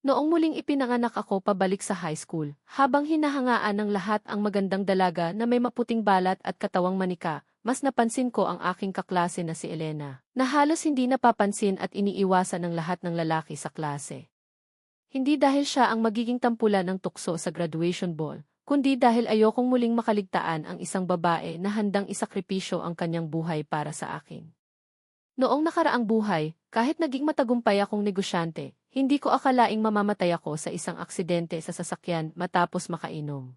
Noong muling ipinanganak ako pabalik sa high school, habang hinahangaan ng lahat ang magandang dalaga na may maputing balat at katawang manika, mas napansin ko ang aking kaklase na si Elena, na halos hindi napapansin at iniiwasan ng lahat ng lalaki sa klase. Hindi dahil siya ang magiging tampulan ng tukso sa graduation ball, kundi dahil ayokong muling makaligtaan ang isang babae na handang isakripisyo ang kanyang buhay para sa akin. Noong nakaraang buhay, kahit naging matagumpay akong negosyante, hindi ko akalaing mamamatay ako sa isang aksidente sa sasakyan matapos makainom.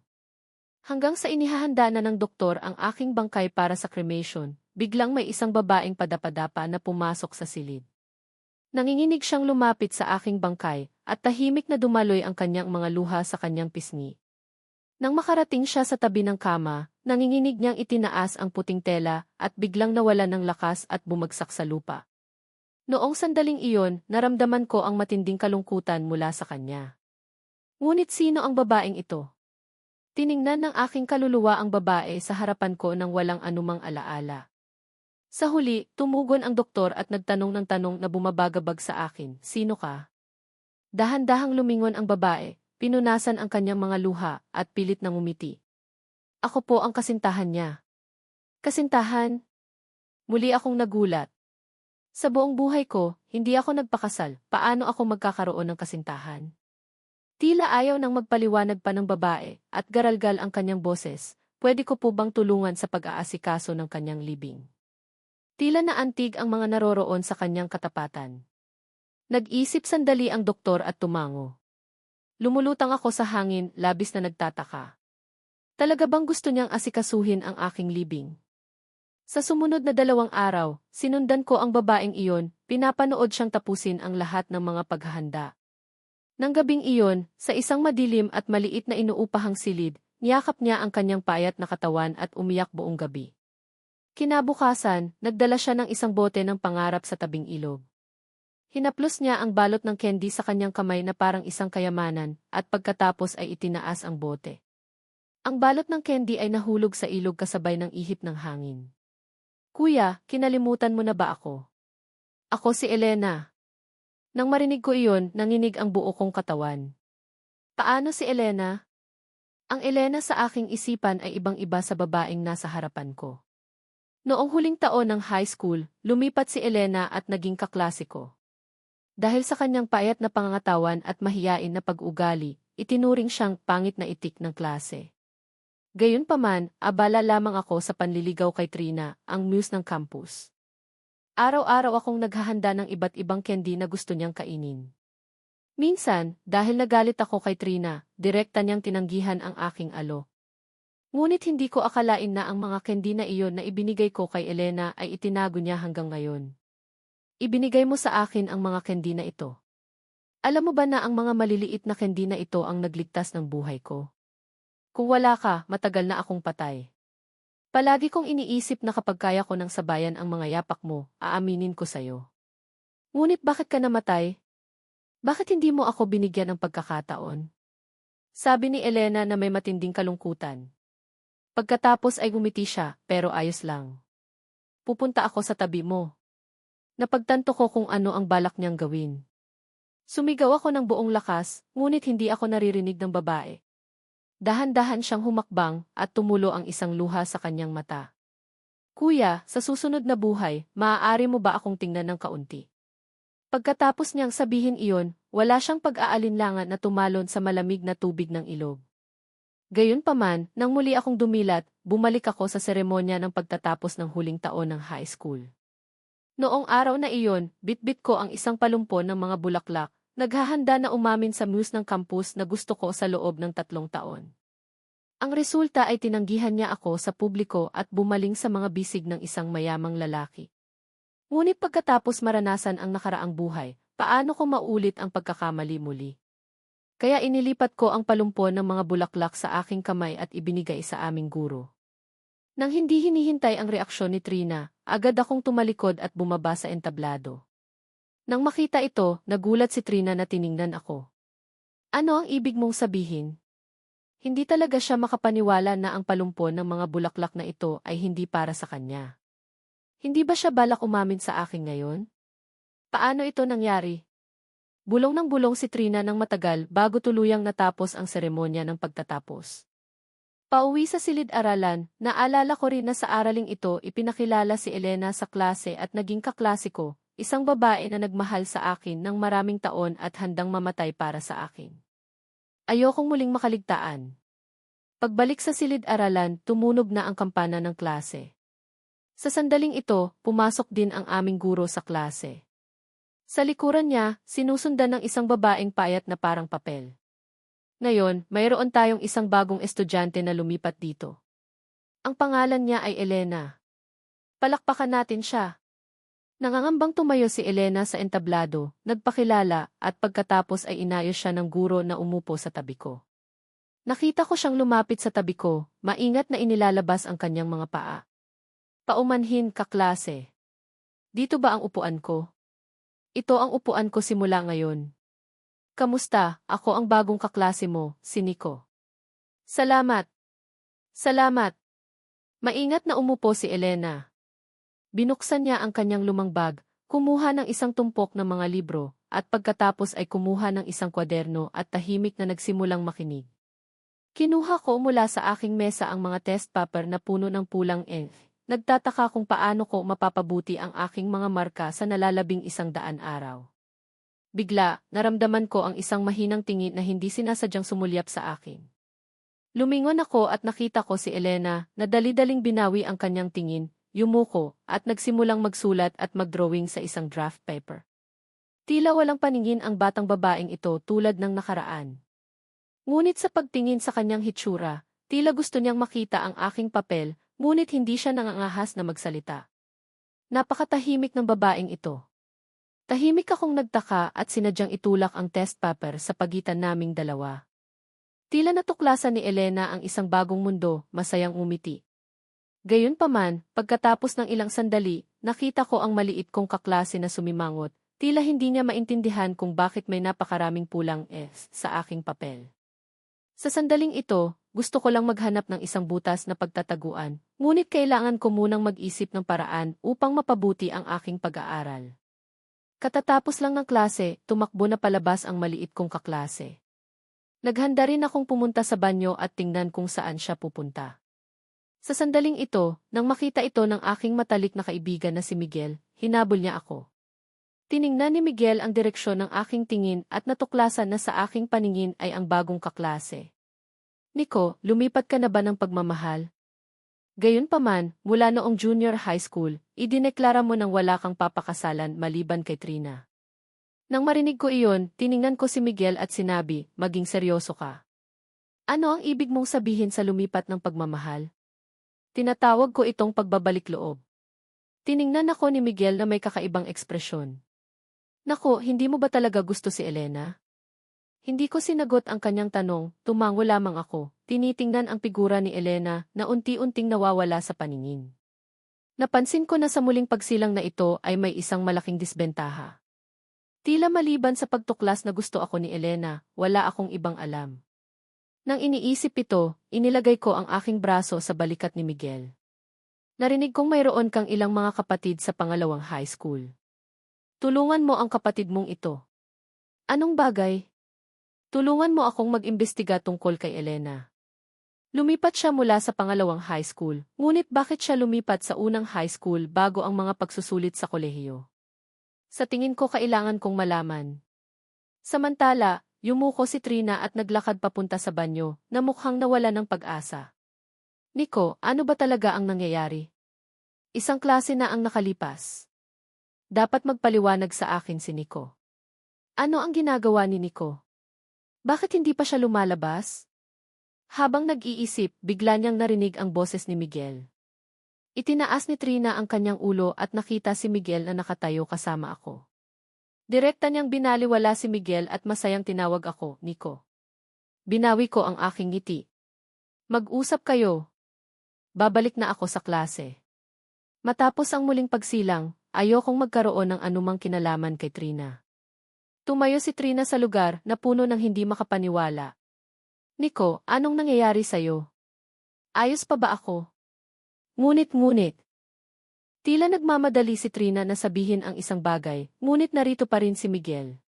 Hanggang sa inihahanda na ng doktor ang aking bangkay para sa cremation, biglang may isang babaeng padapadapa na pumasok sa silid. Nanginginig siyang lumapit sa aking bangkay, at tahimik na dumaloy ang kanyang mga luha sa kanyang pisngi. Nang makarating siya sa tabi ng kama, nanginginig niyang itinaas ang puting tela at biglang nawalan ng lakas at bumagsak sa lupa. Noong sandaling iyon, naramdaman ko ang matinding kalungkutan mula sa kanya. Ngunit sino ang babaeng ito? Tiningnan ng aking kaluluwa ang babae sa harapan ko nang walang anumang alaala. Sa huli, tumugon ang doktor at nagtanong ng tanong na bumabagabag sa akin, "Sino ka?" Dahan-dahang lumingon ang babae, pinunasan ang kanyang mga luha at pilit na ngumiti. "Ako po ang kasintahan niya." "Kasintahan?" Muli akong nagulat. Sa buong buhay ko, hindi ako nagpakasal, paano ako magkakaroon ng kasintahan? Tila ayaw nang magpaliwanag pa ng babae, at garalgal ang kanyang boses, "Pwede ko po bang tulungan sa pag-aasikaso ng kanyang libing?" Tila naantig ang mga naroroon sa kanyang katapatan. Nag-isip sandali ang doktor at tumango. Lumulutang ako sa hangin, labis na nagtataka. Talaga bang gusto niyang asikasuhin ang aking libing? Sa sumunod na 2 araw, sinundan ko ang babaeng iyon, pinapanood siyang tapusin ang lahat ng mga paghahanda. Nang gabing iyon, sa isang madilim at maliit na inuupahang silid, niyakap niya ang kanyang payat na katawan at umiyak buong gabi. Kinabukasan, nagdala siya ng isang bote ng pangarap sa tabing ilog. Hinaplos niya ang balot ng candy sa kanyang kamay na parang isang kayamanan, at pagkatapos ay itinaas ang bote. Ang balot ng candy ay nahulog sa ilog kasabay ng ihip ng hangin. "Kuya, kinalimutan mo na ba ako? Ako si Elena." Nang marinig ko iyon, nanginig ang buo kong katawan. Paano si Elena? Ang Elena sa aking isipan ay ibang-iba sa babaeng nasa harapan ko. Noong huling taon ng high school, lumipat si Elena at naging kaklase ko. Dahil sa kanyang payat na pangangatawan at mahiyain na pag-ugali, itinuring siyang pangit na itik ng klase. Gayunpaman, abala lamang ako sa panliligaw kay Trina, ang muse ng campus. Araw-araw akong naghahanda ng iba't ibang candy na gusto niyang kainin. Minsan, dahil nagalit ako kay Trina, direkta niyang tinanggihan ang aking alo. Ngunit hindi ko akalain na ang mga candy na iyon na ibinigay ko kay Elena ay itinago niya hanggang ngayon. "Ibinigay mo sa akin ang mga candy na ito. Alam mo ba na ang mga maliliit na candy na ito ang nagligtas ng buhay ko? Kung wala ka, matagal na akong patay. Palagi kong iniisip na kapag kaya ko ng sabayan ang mga yapak mo, aaminin ko sa'yo. Ngunit bakit ka namatay? Bakit hindi mo ako binigyan ng pagkakataon?" Sabi ni Elena na may matinding kalungkutan. Pagkatapos ay ngumiti siya, pero ayos lang. "Pupunta ako sa tabi mo." Napagtanto ko kung ano ang balak niyang gawin. Sumigaw ako ng buong lakas, ngunit hindi ako naririnig ng babae. Dahan-dahan siyang humakbang at tumulo ang isang luha sa kanyang mata. "Kuya, sa susunod na buhay, maaari mo ba akong tingnan ng kaunti?" Pagkatapos niyang sabihin iyon, wala siyang pag-aalinlangan na tumalon sa malamig na tubig ng ilog. Gayunpaman, nang muli akong dumilat, bumalik ako sa seremonya ng pagtatapos ng huling taon ng high school. Noong araw na iyon, bitbit ko ang isang palumpon ng mga bulaklak, naghahanda na umamin sa muse ng campus na gusto ko sa loob ng 3 taon. Ang resulta ay tinanggihan niya ako sa publiko at bumaling sa mga bisig ng isang mayamang lalaki. Ngunit pagkatapos maranasan ang nakaraang buhay, paano ko maulit ang pagkakamali muli? Kaya inilipat ko ang palumpon ng mga bulaklak sa aking kamay at ibinigay sa aming guro. Nang hindi hinihintay ang reaksyon ni Trina, agad akong tumalikod at bumaba sa entablado. Nang makita ito, nagulat si Trina na tiningnan ako. "Ano ang ibig mong sabihin?" Hindi talaga siya makapaniwala na ang palumpon ng mga bulaklak na ito ay hindi para sa kanya. Hindi ba siya balak umamin sa akin ngayon? Paano ito nangyari? Bulong ng bulong si Trina ng matagal bago tuluyang natapos ang seremonya ng pagtatapos. Pauwi sa silid-aralan, naalala ko rin na sa araling ito ipinakilala si Elena sa klase at naging kaklase ko, isang babae na nagmahal sa akin ng maraming taon at handang mamatay para sa akin. Ayokong muling makaligtaan. Pagbalik sa silid-aralan, tumunog na ang kampana ng klase. Sa sandaling ito, pumasok din ang aming guro sa klase. Sa likuran niya, sinusundan ng isang babaeng payat na parang papel. Ngayon, mayroon tayong isang bagong estudyante na lumipat dito. Ang pangalan niya ay Elena. Palakpakan natin siya. Nangangambang tumayo si Elena sa entablado, nagpakilala, at pagkatapos ay inayos siya ng guro na umupo sa tabi ko. Nakita ko siyang lumapit sa tabi ko, maingat na inilalabas ang kanyang mga paa. Paumanhin, kaklase. Dito ba ang upuan ko? Ito ang upuan ko simula ngayon. Kamusta, ako ang bagong kaklase mo, si Nico. Salamat. Salamat. Maingat na umupo si Elena. Binuksan niya ang kanyang lumang bag, kumuha ng isang tumpok ng mga libro, at pagkatapos ay kumuha ng isang kwaderno at tahimik na nagsimulang makinig. Kinuha ko mula sa aking mesa ang mga test paper na puno ng pulang ink. Nagtataka kung paano ko mapapabuti ang aking mga marka sa nalalabing 100 araw. Bigla, naramdaman ko ang isang mahinang tingin na hindi sinasadyang sumulyap sa akin. Lumingon ako at nakita ko si Elena na dali-daling binawi ang kanyang tingin, yumuko, at nagsimulang magsulat at magdrawing sa isang draft paper. Tila walang paningin ang batang babaeng ito tulad ng nakaraan. Ngunit sa pagtingin sa kanyang hitsura, tila gusto niyang makita ang aking papel, ngunit hindi siya nangangahas na magsalita. Napakatahimik ng babaeng ito. Tahimik akong nagtaka at sinadyang itulak ang test paper sa pagitan naming dalawa. Tila natuklasan ni Elena ang isang bagong mundo, masayang umiti. Gayunpaman, pagkatapos ng ilang sandali, nakita ko ang maliit kong kaklase na sumimangot, tila hindi niya maintindihan kung bakit may napakaraming pulang S sa aking papel. Sa sandaling ito, gusto ko lang maghanap ng isang butas na pagtataguan, ngunit kailangan ko munang mag-isip ng paraan upang mapabuti ang aking pag-aaral. Katatapos lang ng klase, tumakbo na palabas ang maliit kong kaklase. Naghanda rin akong pumunta sa banyo at tingnan kung saan siya pupunta. Sa sandaling ito, nang makita ito ng aking matalik na kaibigan na si Miguel, hinabol niya ako. Tiningnan ni Miguel ang direksyon ng aking tingin at natuklasan na sa aking paningin ay ang bagong kaklase. Nico, lumipat ka na ba ng pagmamahal? Gayunpaman, mula noong junior high school, idineklara mo nang wala kang papakasalan maliban kay Trina. Nang marinig ko iyon, tiningnan ko si Miguel at sinabi, maging seryoso ka. Ano ang ibig mong sabihin sa lumipat ng pagmamahal? Tinatawag ko itong pagbabalik loob. Tiningnan ako ni Miguel na may kakaibang ekspresyon. Nako, hindi mo ba talaga gusto si Elena? Hindi ko sinagot ang kanyang tanong, tumango lamang ako, tinitingnan ang figura ni Elena na unti-unting nawawala sa paningin. Napansin ko na sa muling pagsilang na ito ay may isang malaking disbentaha. Tila maliban sa pagtuklas na gusto ako ni Elena, wala akong ibang alam. Nang iniisip ito, inilagay ko ang aking braso sa balikat ni Miguel. Narinig kong mayroon kang ilang mga kapatid sa pangalawang high school. Tulungan mo ang kapatid mong ito. Anong bagay? Tulungan mo akong mag-imbestiga tungkol kay Elena. Lumipat siya mula sa pangalawang high school, ngunit bakit siya lumipat sa unang high school bago ang mga pagsusulit sa kolehiyo? Sa tingin ko kailangan kong malaman. Samantala, yumuko si Trina at naglakad papunta sa banyo, na mukhang nawala ng pag-asa. Nico, ano ba talaga ang nangyayari? Isang klase na ang nakalipas. Dapat magpaliwanag sa akin si Nico. Ano ang ginagawa ni Nico? Bakit hindi pa siya lumalabas? Habang nag-iisip, bigla niyang narinig ang boses ni Miguel. Itinaas ni Trina ang kanyang ulo at nakita si Miguel na nakatayo kasama ako. Direkta niyang binaliwala si Miguel at masayang tinawag ako, Nico. Binawi ko ang aking ngiti. Mag-usap kayo. Babalik na ako sa klase. Matapos ang muling pagsilang, ayokong magkaroon ng anumang kinalaman kay Trina. Tumayo si Trina sa lugar na puno ng hindi makapaniwala. Nico, anong nangyayari sa'yo? Ayos pa ba ako? Ngunit. Tila nagmamadali si Trina na sabihin ang isang bagay, ngunit narito pa rin si Miguel.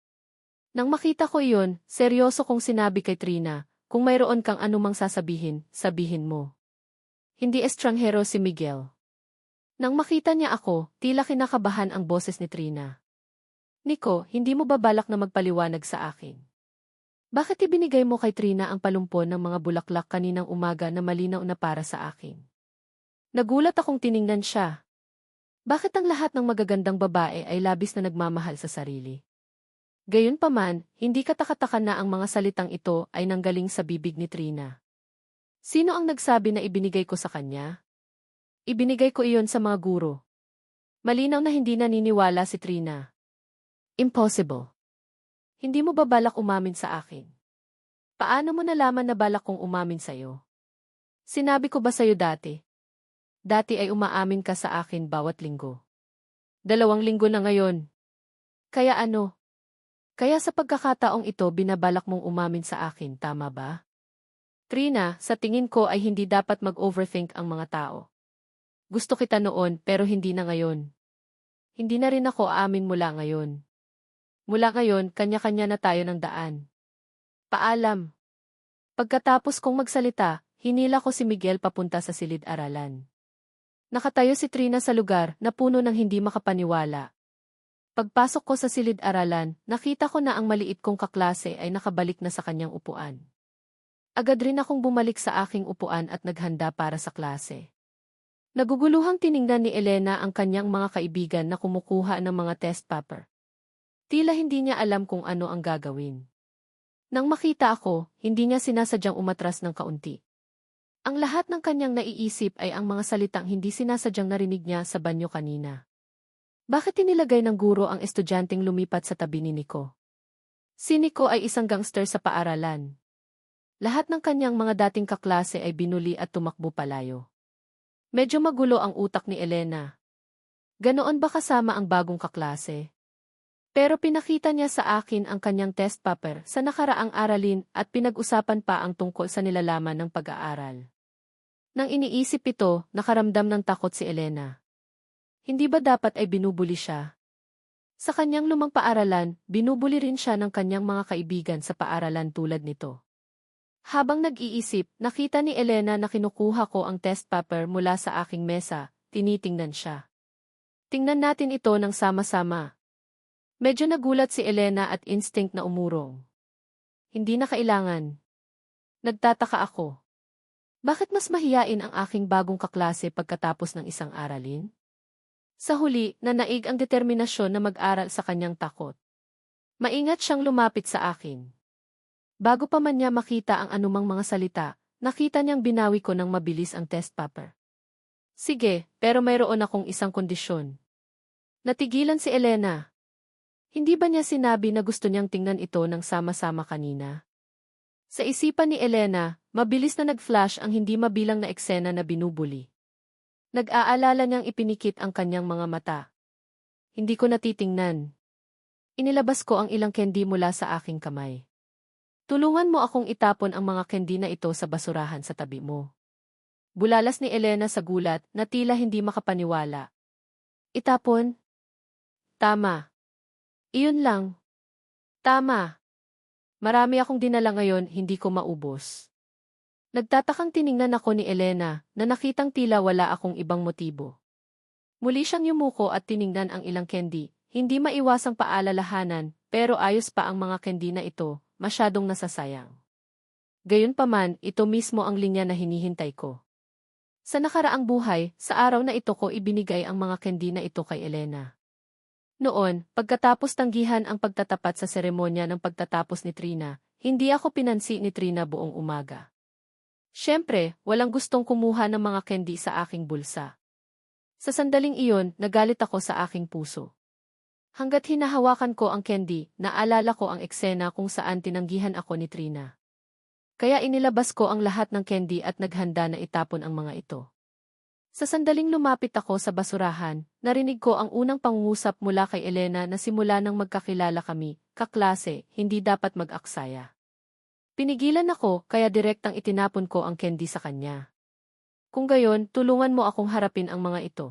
Nang makita ko iyon, seryoso kong sinabi kay Trina, kung mayroon kang anumang sasabihin, sabihin mo. Hindi estranghero si Miguel. Nang makita niya ako, tila kinakabahan ang boses ni Trina. Nico, hindi mo ba balak na magpaliwanag sa akin? Bakit ibinigay mo kay Trina ang palumpon ng mga bulaklak kaninang umaga na malinaw na para sa akin? Nagulat akong tiningnan siya. Bakit ang lahat ng magagandang babae ay labis na nagmamahal sa sarili? Gayunpaman, hindi katakataka na ang mga salitang ito ay nanggaling sa bibig ni Trina. Sino ang nagsabi na ibinigay ko sa kanya? Ibinigay ko iyon sa mga guro. Malinaw na hindi naniniwala si Trina. Impossible. Hindi mo ba balak umamin sa akin? Paano mo nalaman na balak kong umamin sa'yo? Sinabi ko ba sa'yo dati? Dati ay umaamin ka sa akin bawat linggo. 2 linggo na ngayon. Kaya ano? Kaya sa pagkakataong ito binabalak mong umamin sa akin, tama ba? Trina, sa tingin ko ay hindi dapat mag-overthink ang mga tao. Gusto kita noon pero hindi na ngayon. Hindi na rin ako aamin mula ngayon. Mula ngayon, kanya-kanya na tayo ng daan. Paalam. Pagkatapos kong magsalita, hinila ko si Miguel papunta sa silid-aralan. Nakatayo si Trina sa lugar na puno ng hindi makapaniwala. Pagpasok ko sa silid-aralan, nakita ko na ang maliit kong kaklase ay nakabalik na sa kanyang upuan. Agad rin akong bumalik sa aking upuan at naghanda para sa klase. Naguguluhang tiningnan ni Elena ang kanyang mga kaibigan na kumukuha ng mga test paper. Tila hindi niya alam kung ano ang gagawin. Nang makita ako, hindi niya sinasadyang umatras ng kaunti. Ang lahat ng kanyang naiisip ay ang mga salitang hindi sinasadyang narinig niya sa banyo kanina. Bakit inilagay ng guro ang estudyanteng lumipat sa tabi ni Nico? Si Nico ay isang gangster sa paaralan. Lahat ng kanyang mga dating kaklase ay binuli at tumakbo palayo. Medyo magulo ang utak ni Elena. Ganoon ba kasama ang bagong kaklase? Pero pinakita niya sa akin ang kanyang test paper sa nakaraang aralin at pinag-usapan pa ang tungkol sa nilalaman ng pag-aaral. Nang iniisip ito, nakaramdam ng takot si Elena. Hindi ba dapat ay binubuli siya? Sa kanyang lumang paaralan, binubuli rin siya ng kanyang mga kaibigan sa paaralan tulad nito. Habang nag-iisip, nakita ni Elena na kinukuha ko ang test paper mula sa aking mesa, tinitingnan siya. Tingnan natin ito ng sama-sama. Medyo nagulat si Elena at instinct na umurong. Hindi na kailangan. Nagtataka ako. Bakit mas mahiyain ang aking bagong kaklase pagkatapos ng isang aralin? Sa huli, nanaig ang determinasyon na mag-aral sa kanyang takot. Maingat siyang lumapit sa akin. Bago pa man niya makita ang anumang mga salita, nakita niyang binawi ko ng mabilis ang test paper. Sige, pero mayroon akong isang kondisyon. Natigilan si Elena. Hindi ba niya sinabi na gusto niyang tingnan ito ng sama-sama kanina? Sa isipan ni Elena, mabilis na nag-flash ang hindi mabilang na eksena na binubuli. Nag-aalala niyang ipinikit ang kanyang mga mata. Hindi ko natitingnan. Inilabas ko ang ilang candy mula sa aking kamay. Tulungan mo akong itapon ang mga candy na ito sa basurahan sa tabi mo. Bulalas ni Elena sa gulat na tila hindi makapaniwala. Itapon? Tama. Iyon lang. Tama. Marami akong dinala ngayon, hindi ko maubos. Nagtatakang tiningnan ako ni Elena na nakitang tila wala akong ibang motibo. Muli siyang yumuko at tiningnan ang ilang candy, hindi maiwasang paalalahanan, pero ayos pa ang mga candy na ito, masyadong nasasayang. Gayunpaman, ito mismo ang linya na hinihintay ko. Sa nakaraang buhay, sa araw na ito ko ibinigay ang mga candy na ito kay Elena. Noon, pagkatapos tanggihan ang pagtatapat sa seremonya ng pagtatapos ni Trina, hindi ako pinansi ni Trina buong umaga. Siyempre, walang gustong kumuha ng mga candy sa aking bulsa. Sa sandaling iyon, nagalit ako sa aking puso. Hanggat hinahawakan ko ang candy, naalala ko ang eksena kung saan tinanggihan ako ni Trina. Kaya inilabas ko ang lahat ng candy at naghanda na itapon ang mga ito. Sa sandaling lumapit ako sa basurahan, narinig ko ang unang pangungusap mula kay Elena na simula nang magkakilala kami, kaklase, hindi dapat mag-aksaya. Pinigilan ako, kaya direktang itinapon ko ang candy sa kanya. Kung gayon, tulungan mo akong harapin ang mga ito.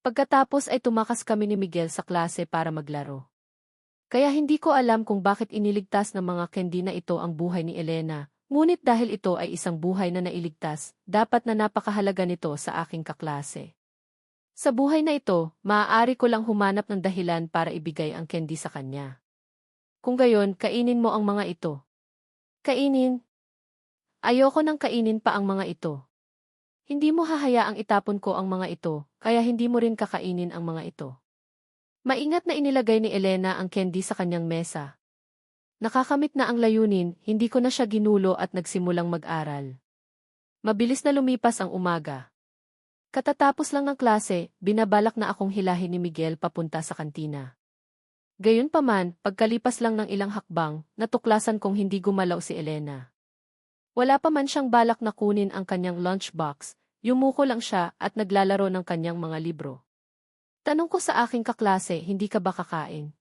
Pagkatapos ay tumakas kami ni Miguel sa klase para maglaro. Kaya hindi ko alam kung bakit iniligtas ng mga candy na ito ang buhay ni Elena, ngunit dahil ito ay isang buhay na nailigtas, dapat na napakahalaga nito sa aking kaklase. Sa buhay na ito, maaari ko lang humanap ng dahilan para ibigay ang candy sa kanya. Kung gayon, kainin mo ang mga ito. Kainin? Ayoko nang kainin pa ang mga ito. Hindi mo hahayaang itapon ko ang mga ito, kaya hindi mo rin kakainin ang mga ito. Maingat na inilagay ni Elena ang candy sa kanyang mesa. Nakakamit na ang layunin, hindi ko na siya ginulo at nagsimulang mag-aral. Mabilis na lumipas ang umaga. Katatapos lang ng klase, binabalak na akong hilahin ni Miguel papunta sa kantina. Gayunpaman, pagkalipas lang ng ilang hakbang, natuklasan kong hindi gumalaw si Elena. Wala pa man siyang balak na kunin ang kanyang lunchbox, yumuko lang siya at naglalaro ng kanyang mga libro. Tanong ko sa aking kaklase, hindi ka ba kakain?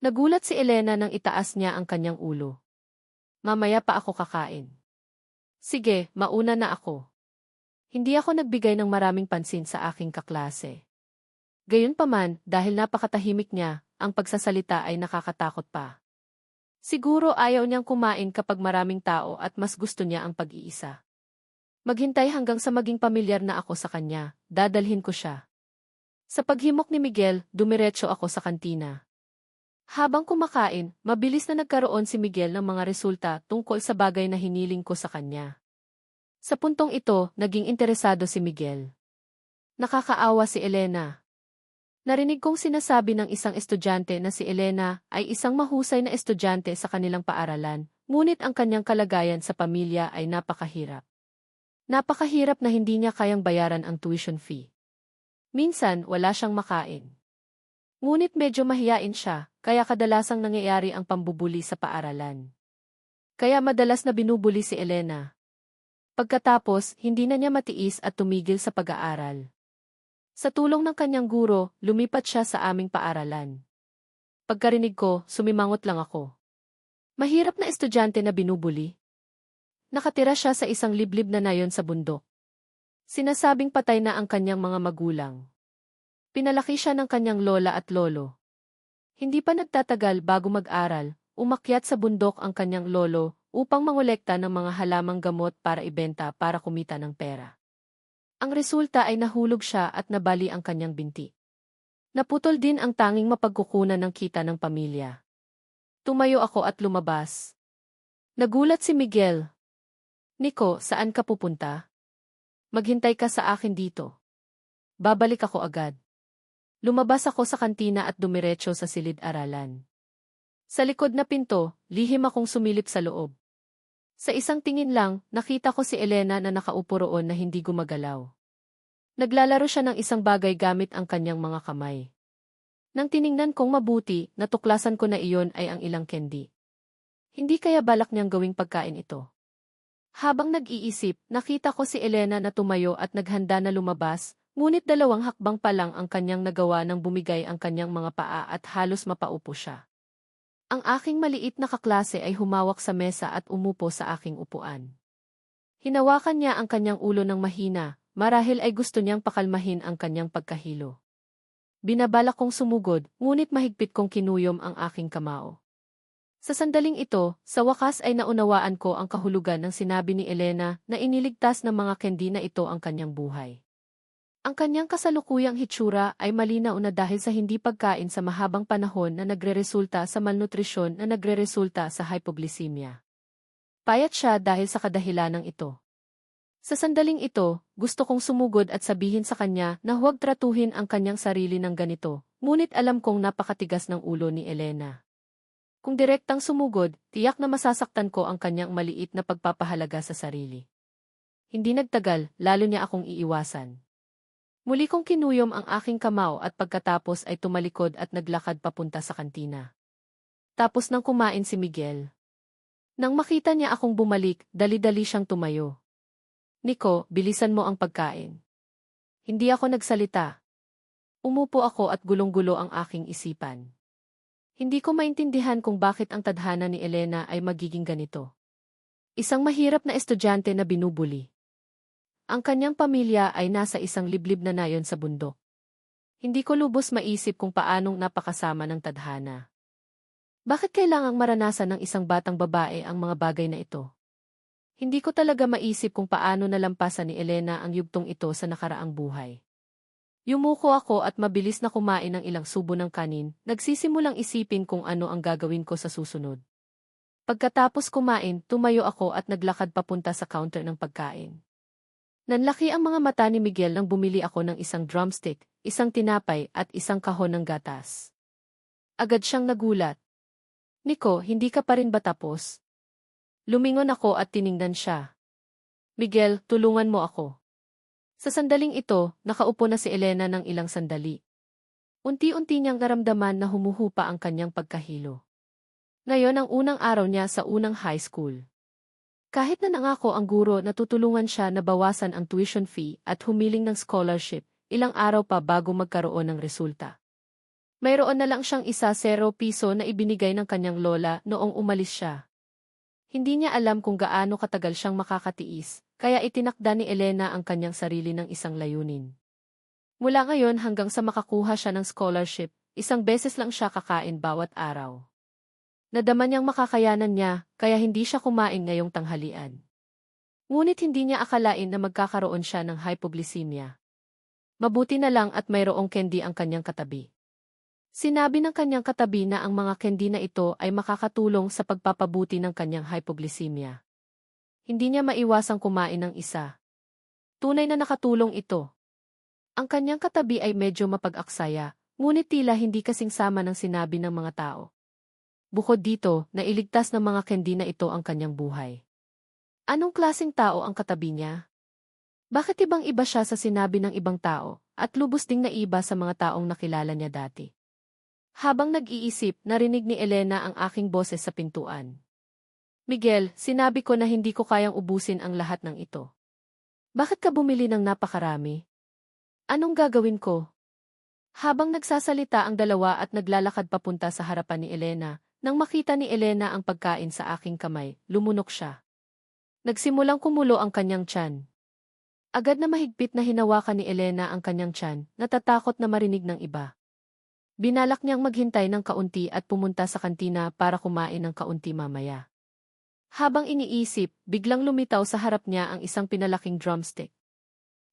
Nagulat si Elena nang itaas niya ang kanyang ulo. Mamaya pa ako kakain. Sige, mauna na ako. Hindi ako nagbigay ng maraming pansin sa aking kaklase. Gayunpaman, dahil napakatahimik niya, ang pagsasalita ay nakakatakot pa. Siguro ayaw niyang kumain kapag maraming tao at mas gusto niya ang pag-iisa. Maghintay hanggang sa maging pamilyar na ako sa kanya, dadalhin ko siya. Sa paghimok ni Miguel, dumiretso ako sa kantina. Habang kumakain, mabilis na nagkaroon si Miguel ng mga resulta tungkol sa bagay na hiniling ko sa kanya. Sa puntong ito, naging interesado si Miguel. Nakakaawa si Elena. Narinig kong sinasabi ng isang estudyante na si Elena ay isang mahusay na estudyante sa kanilang paaralan, ngunit ang kanyang kalagayan sa pamilya ay napakahirap. Napakahirap na hindi niya kayang bayaran ang tuition fee. Minsan, wala siyang makain. Ngunit medyo mahiyain siya, kaya kadalasang nangyayari ang pambubuli sa paaralan. Kaya madalas na binubuli si Elena. Pagkatapos, hindi na niya matiis at tumigil sa pag-aaral. Sa tulong ng kanyang guro, lumipat siya sa aming paaralan. Pagkarinig ko, sumimangot lang ako. Mahirap na estudyante na binubuli. Nakatira siya sa isang liblib na nayon sa bundok. Sinasabing patay na ang kanyang mga magulang. Pinalaki siya ng kanyang lola at lolo. Hindi pa nagtatagal bago mag-aral, umakyat sa bundok ang kanyang lolo upang mangolekta ng mga halamang gamot para ibenta para kumita ng pera. Ang resulta ay nahulog siya at nabali ang kanyang binti. Naputol din ang tanging mapagkukunan ng kita ng pamilya. Tumayo ako at lumabas. Nagulat si Miguel. Nico, saan ka pupunta? Maghintay ka sa akin dito. Babalik ako agad. Lumabas ako sa kantina at dumiretso sa silid-aralan. Sa likod na pinto, lihim akong sumilip sa loob. Sa isang tingin lang, nakita ko si Elena na nakaupo roon na hindi gumagalaw. Naglalaro siya ng isang bagay gamit ang kanyang mga kamay. Nang tiningnan kong mabuti, natuklasan ko na iyon ay ang ilang candy. Hindi kaya balak niyang gawing pagkain ito. Habang nag-iisip, nakita ko si Elena na tumayo at naghanda na lumabas, ngunit 2 hakbang pa lang ang kanyang nagawa nang bumigay ang kanyang mga paa at halos mapaupo siya. Ang aking maliit na kaklase ay humawak sa mesa at umupo sa aking upuan. Hinawakan niya ang kanyang ulo ng mahina, marahil ay gusto niyang pakalmahin ang kanyang pagkahilo. Binabalak kong sumugod, ngunit mahigpit kong kinuyom ang aking kamao. Sa sandaling ito, sa wakas ay naunawaan ko ang kahulugan ng sinabi ni Elena na iniligtas ng mga candy na ito ang kanyang buhay. Ang kanyang kasalukuyang hitsura ay malinaw na dahil sa hindi pagkain sa mahabang panahon na nagreresulta sa malnutrisyon na nagreresulta sa hypoglycemia. Payat siya dahil sa kadahilanang ito. Sa sandaling ito, gusto kong sumugod at sabihin sa kanya na huwag tratuhin ang kanyang sarili ng ganito, ngunit alam kong napakatigas ng ulo ni Elena. Kung direktang sumugod, tiyak na masasaktan ko ang kanyang maliit na pagpapahalaga sa sarili. Hindi nagtagal, lalo niya akong iiwasan. Muli kong kinuyom ang aking kamao at pagkatapos ay tumalikod at naglakad papunta sa kantina. Tapos nang kumain si Miguel. Nang makita niya akong bumalik, dali-dali siyang tumayo. Nico, bilisan mo ang pagkain. Hindi ako nagsalita. Umupo ako at gulong-gulo ang aking isipan. Hindi ko maintindihan kung bakit ang tadhana ni Elena ay magiging ganito. Isang mahirap na estudyante na binubuli. Ang kanyang pamilya ay nasa isang liblib na nayon sa bundok. Hindi ko lubos maisip kung paanong napakasama ng tadhana. Bakit kailangang maranasan ng isang batang babae ang mga bagay na ito? Hindi ko talaga maisip kung paano nalampasan ni Elena ang yugtong ito sa nakaraang buhay. Yumuko ako at mabilis na kumain ng ilang subo ng kanin, nagsisimulang isipin kung ano ang gagawin ko sa susunod. Pagkatapos kumain, tumayo ako at naglakad papunta sa counter ng pagkain. Nanlaki ang mga mata ni Miguel nang bumili ako ng isang drumstick, isang tinapay at isang kahon ng gatas. Agad siyang nagulat. Nico, hindi ka pa rin ba tapos? Lumingon ako at tiningnan siya. Miguel, tulungan mo ako. Sa sandaling ito, nakaupo na si Elena ng ilang sandali. Unti-unti niyang naramdaman na humuhupa ang kanyang pagkahilo. Ngayon ang unang araw niya sa unang high school. Kahit na nangako ang guro na tutulungan siya na bawasan ang tuition fee at humiling ng scholarship, ilang araw pa bago magkaroon ng resulta. Mayroon na lang siyang ₱0 na ibinigay ng kanyang lola noong umalis siya. Hindi niya alam kung gaano katagal siyang makakatiis, kaya itinakda ni Elena ang kanyang sarili ng isang layunin. Mula ngayon hanggang sa makakuha siya ng scholarship, isang beses lang siya kakain bawat araw. Nadama niyang makakayanan niya, kaya hindi siya kumain ngayong tanghalian. Ngunit hindi niya akalain na magkakaroon siya ng hypoglycemia. Mabuti na lang at mayroong candy ang kanyang katabi. Sinabi ng kanyang katabi na ang mga candy na ito ay makakatulong sa pagpapabuti ng kanyang hypoglycemia. Hindi niya maiwasang kumain ng isa. Tunay na nakatulong ito. Ang kanyang katabi ay medyo mapag-aksaya, ngunit tila hindi kasing sama ng sinabi ng mga tao. Bukod dito, nailigtas ng mga candy na ito ang kanyang buhay. Anong klaseng tao ang katabi niya? Bakit ibang-iba siya sa sinabi ng ibang tao, at lubos ding naiba sa mga taong nakilala niya dati? Habang nag-iisip, narinig ni Elena ang aking boses sa pintuan. Miguel, sinabi ko na hindi ko kayang ubusin ang lahat ng ito. Bakit ka bumili ng napakarami? Anong gagawin ko? Habang nagsasalita ang dalawa at naglalakad papunta sa harapan ni Elena, nang makita ni Elena ang pagkain sa aking kamay, lumunok siya. Nagsimulang kumulo ang kanyang tiyan. Agad na mahigpit na hinawakan ni Elena ang kanyang tiyan, natatakot na marinig ng iba. Binalak niyang maghintay ng kaunti at pumunta sa kantina para kumain ng kaunti mamaya. Habang iniisip, biglang lumitaw sa harap niya ang isang pinalaking drumstick.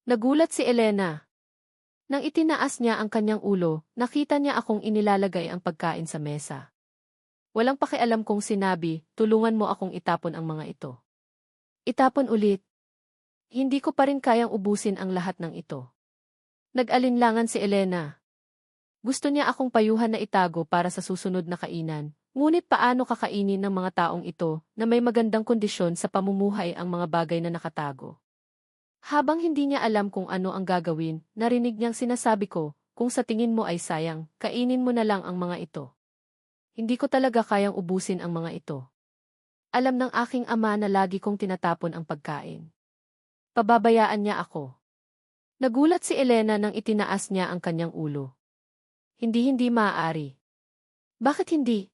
Nagulat si Elena. Nang itinaas niya ang kanyang ulo, nakita niya akong inilalagay ang pagkain sa mesa. Walang pakialam kong sinabi, tulungan mo akong itapon ang mga ito. Itapon ulit. Hindi ko pa rin kayang ubusin ang lahat ng ito. Nag-alinlangan si Elena. Gusto niya akong payuhan na itago para sa susunod na kainan, ngunit paano kakainin ng mga taong ito na may magandang kondisyon sa pamumuhay ang mga bagay na nakatago? Habang hindi niya alam kung ano ang gagawin, narinig niyang sinasabi ko, kung sa tingin mo ay sayang, kainin mo na lang ang mga ito. Hindi ko talaga kayang ubusin ang mga ito. Alam ng aking ama na lagi kong tinatapon ang pagkain. Pababayaan niya ako. Nagulat si Elena nang itinaas niya ang kanyang ulo. Hindi maaari. Bakit hindi?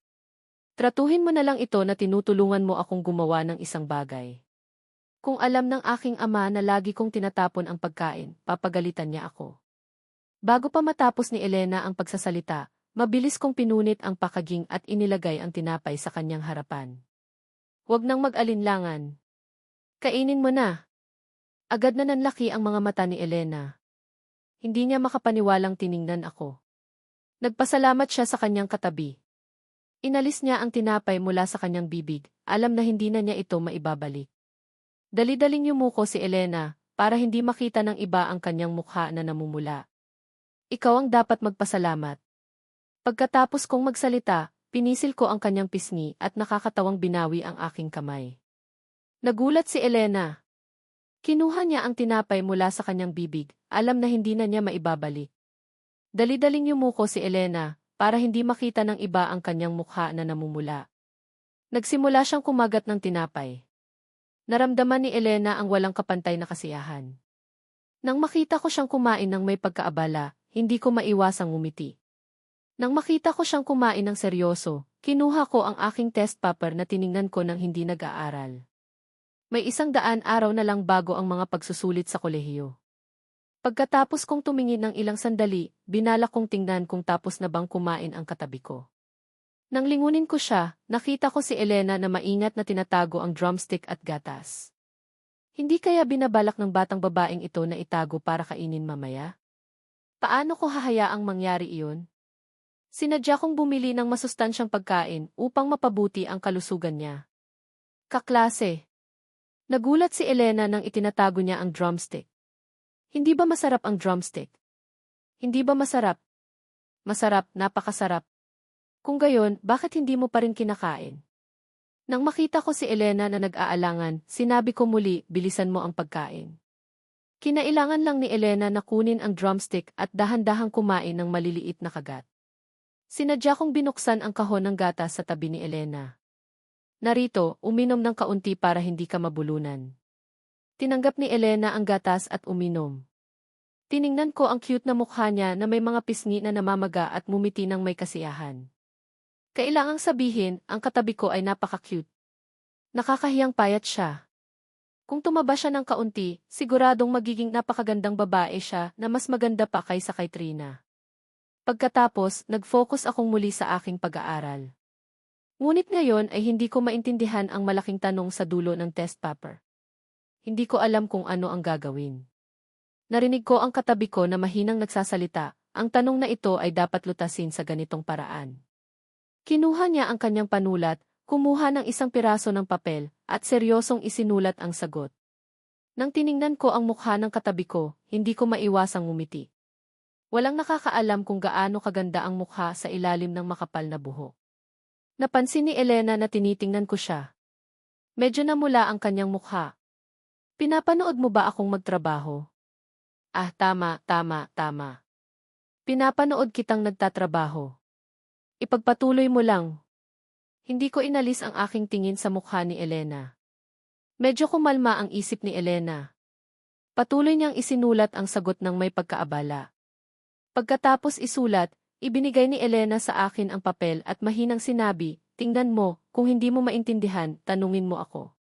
Tratuhin mo na lang ito na tinutulungan mo akong gumawa ng isang bagay. Kung alam ng aking ama na lagi kong tinatapon ang pagkain, papagalitan niya ako. Bago pa matapos ni Elena ang pagsasalita, mabilis kong pinunit ang packaging at inilagay ang tinapay sa kanyang harapan. Huwag nang mag-alinlangan. Kainin mo na. Agad na nanlaki ang mga mata ni Elena. Hindi niya makapaniwalang tiningnan ako. Nagpasalamat siya sa kanyang katabi. Inalis niya ang tinapay mula sa kanyang bibig, alam na hindi na niya ito maibabalik. Dali-daling yumuko si Elena, para hindi makita ng iba ang kanyang mukha na namumula. Ikaw ang dapat magpasalamat. Pagkatapos kong magsalita, pinisil ko ang kanyang pisngi at nakakatawang binawi ang aking kamay. Nagulat si Elena. Kinuha niya ang tinapay mula sa kanyang bibig, alam na hindi na niya maibabalik. Dali-daling yumuko si Elena, para hindi makita ng iba ang kanyang mukha na namumula. Nagsimula siyang kumagat ng tinapay. Naramdaman ni Elena ang walang kapantay na kasiyahan. Nang makita ko siyang kumain ng may pagkaabala, hindi ko maiwasang ngumiti. Nang makita ko siyang kumain ng seryoso, kinuha ko ang aking test paper na tiningnan ko nang hindi nag-aaral. May 100 araw na lang bago ang mga pagsusulit sa kolehiyo. Pagkatapos kong tumingin ng ilang sandali, binalak kong tingnan kung tapos na bang kumain ang katabi ko. Nang lingunin ko siya, nakita ko si Elena na maingat na tinatago ang drumstick at gatas. Hindi kaya binabalak ng batang babaeng ito na itago para kainin mamaya? Paano ko hahayaang mangyari iyon? Sinadya kong bumili ng masustansyang pagkain upang mapabuti ang kalusugan niya. Kaklase. Nagulat si Elena nang itinatago niya ang drumstick. Hindi ba masarap ang drumstick? Hindi ba masarap? Masarap, napakasarap. Kung gayon, bakit hindi mo pa rin kinakain? Nang makita ko si Elena na nag-aalangan, sinabi ko muli, bilisan mo ang pagkain. Kinailangan lang ni Elena na kunin ang drumstick at dahan-dahang kumain ng maliliit na kagat. Sinadya kong binuksan ang kahon ng gatas sa tabi ni Elena. Narito, uminom ng kaunti para hindi ka mabulunan. Tinanggap ni Elena ang gatas at uminom. Tiningnan ko ang cute na mukha niya na may mga pisngi na namamaga at mumiti ng may kasiyahan. Kailangang sabihin, ang katabi ko ay napaka-cute. Nakakahiyang payat siya. Kung tumaba siya ng kaunti, siguradong magiging napakagandang babae siya na mas maganda pa kaysa kay Trina. Pagkatapos, nag-focus akong muli sa aking pag-aaral. Ngunit ngayon ay hindi ko maintindihan ang malaking tanong sa dulo ng test paper. Hindi ko alam kung ano ang gagawin. Narinig ko ang katabi ko na mahinang nagsasalita, ang tanong na ito ay dapat lutasin sa ganitong paraan. Kinuha niya ang kanyang panulat, kumuha ng isang piraso ng papel, at seryosong isinulat ang sagot. Nang tiningnan ko ang mukha ng katabi ko, hindi ko maiwasang ngumiti. Walang nakakaalam kung gaano kaganda ang mukha sa ilalim ng makapal na buhok. Napansin ni Elena na tinitingnan ko siya. Medyo namula ang kanyang mukha. Pinapanood mo ba akong magtrabaho? Ah, tama. Pinapanood kitang nagtatrabaho. Ipagpatuloy mo lang. Hindi ko inalis ang aking tingin sa mukha ni Elena. Medyo kumalma ang isip ni Elena. Patuloy niyang isinulat ang sagot ng may pagkaabala. Pagkatapos isulat, ibinigay ni Elena sa akin ang papel at mahinang sinabi, tingnan mo, kung hindi mo maintindihan, tanungin mo ako.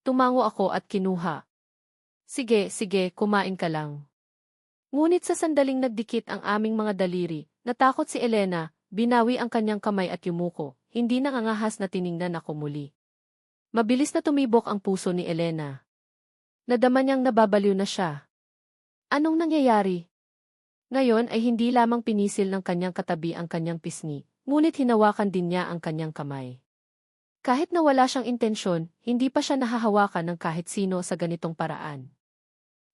Tumango ako at kinuha. Sige, kumain ka lang. Ngunit sa sandaling nagdikit ang aming mga daliri, natakot si Elena, binawi ang kanyang kamay at yumuko, hindi nangangahas na tiningnan ako muli. Mabilis na tumibok ang puso ni Elena. Nadama niyang nababaliw na siya. Anong nangyayari? Ngayon ay hindi lamang pinisil ng kanyang katabi ang kanyang pisngi, ngunit hinawakan din niya ang kanyang kamay. Kahit na wala siyang intensyon, hindi pa siya nahahawakan ng kahit sino sa ganitong paraan.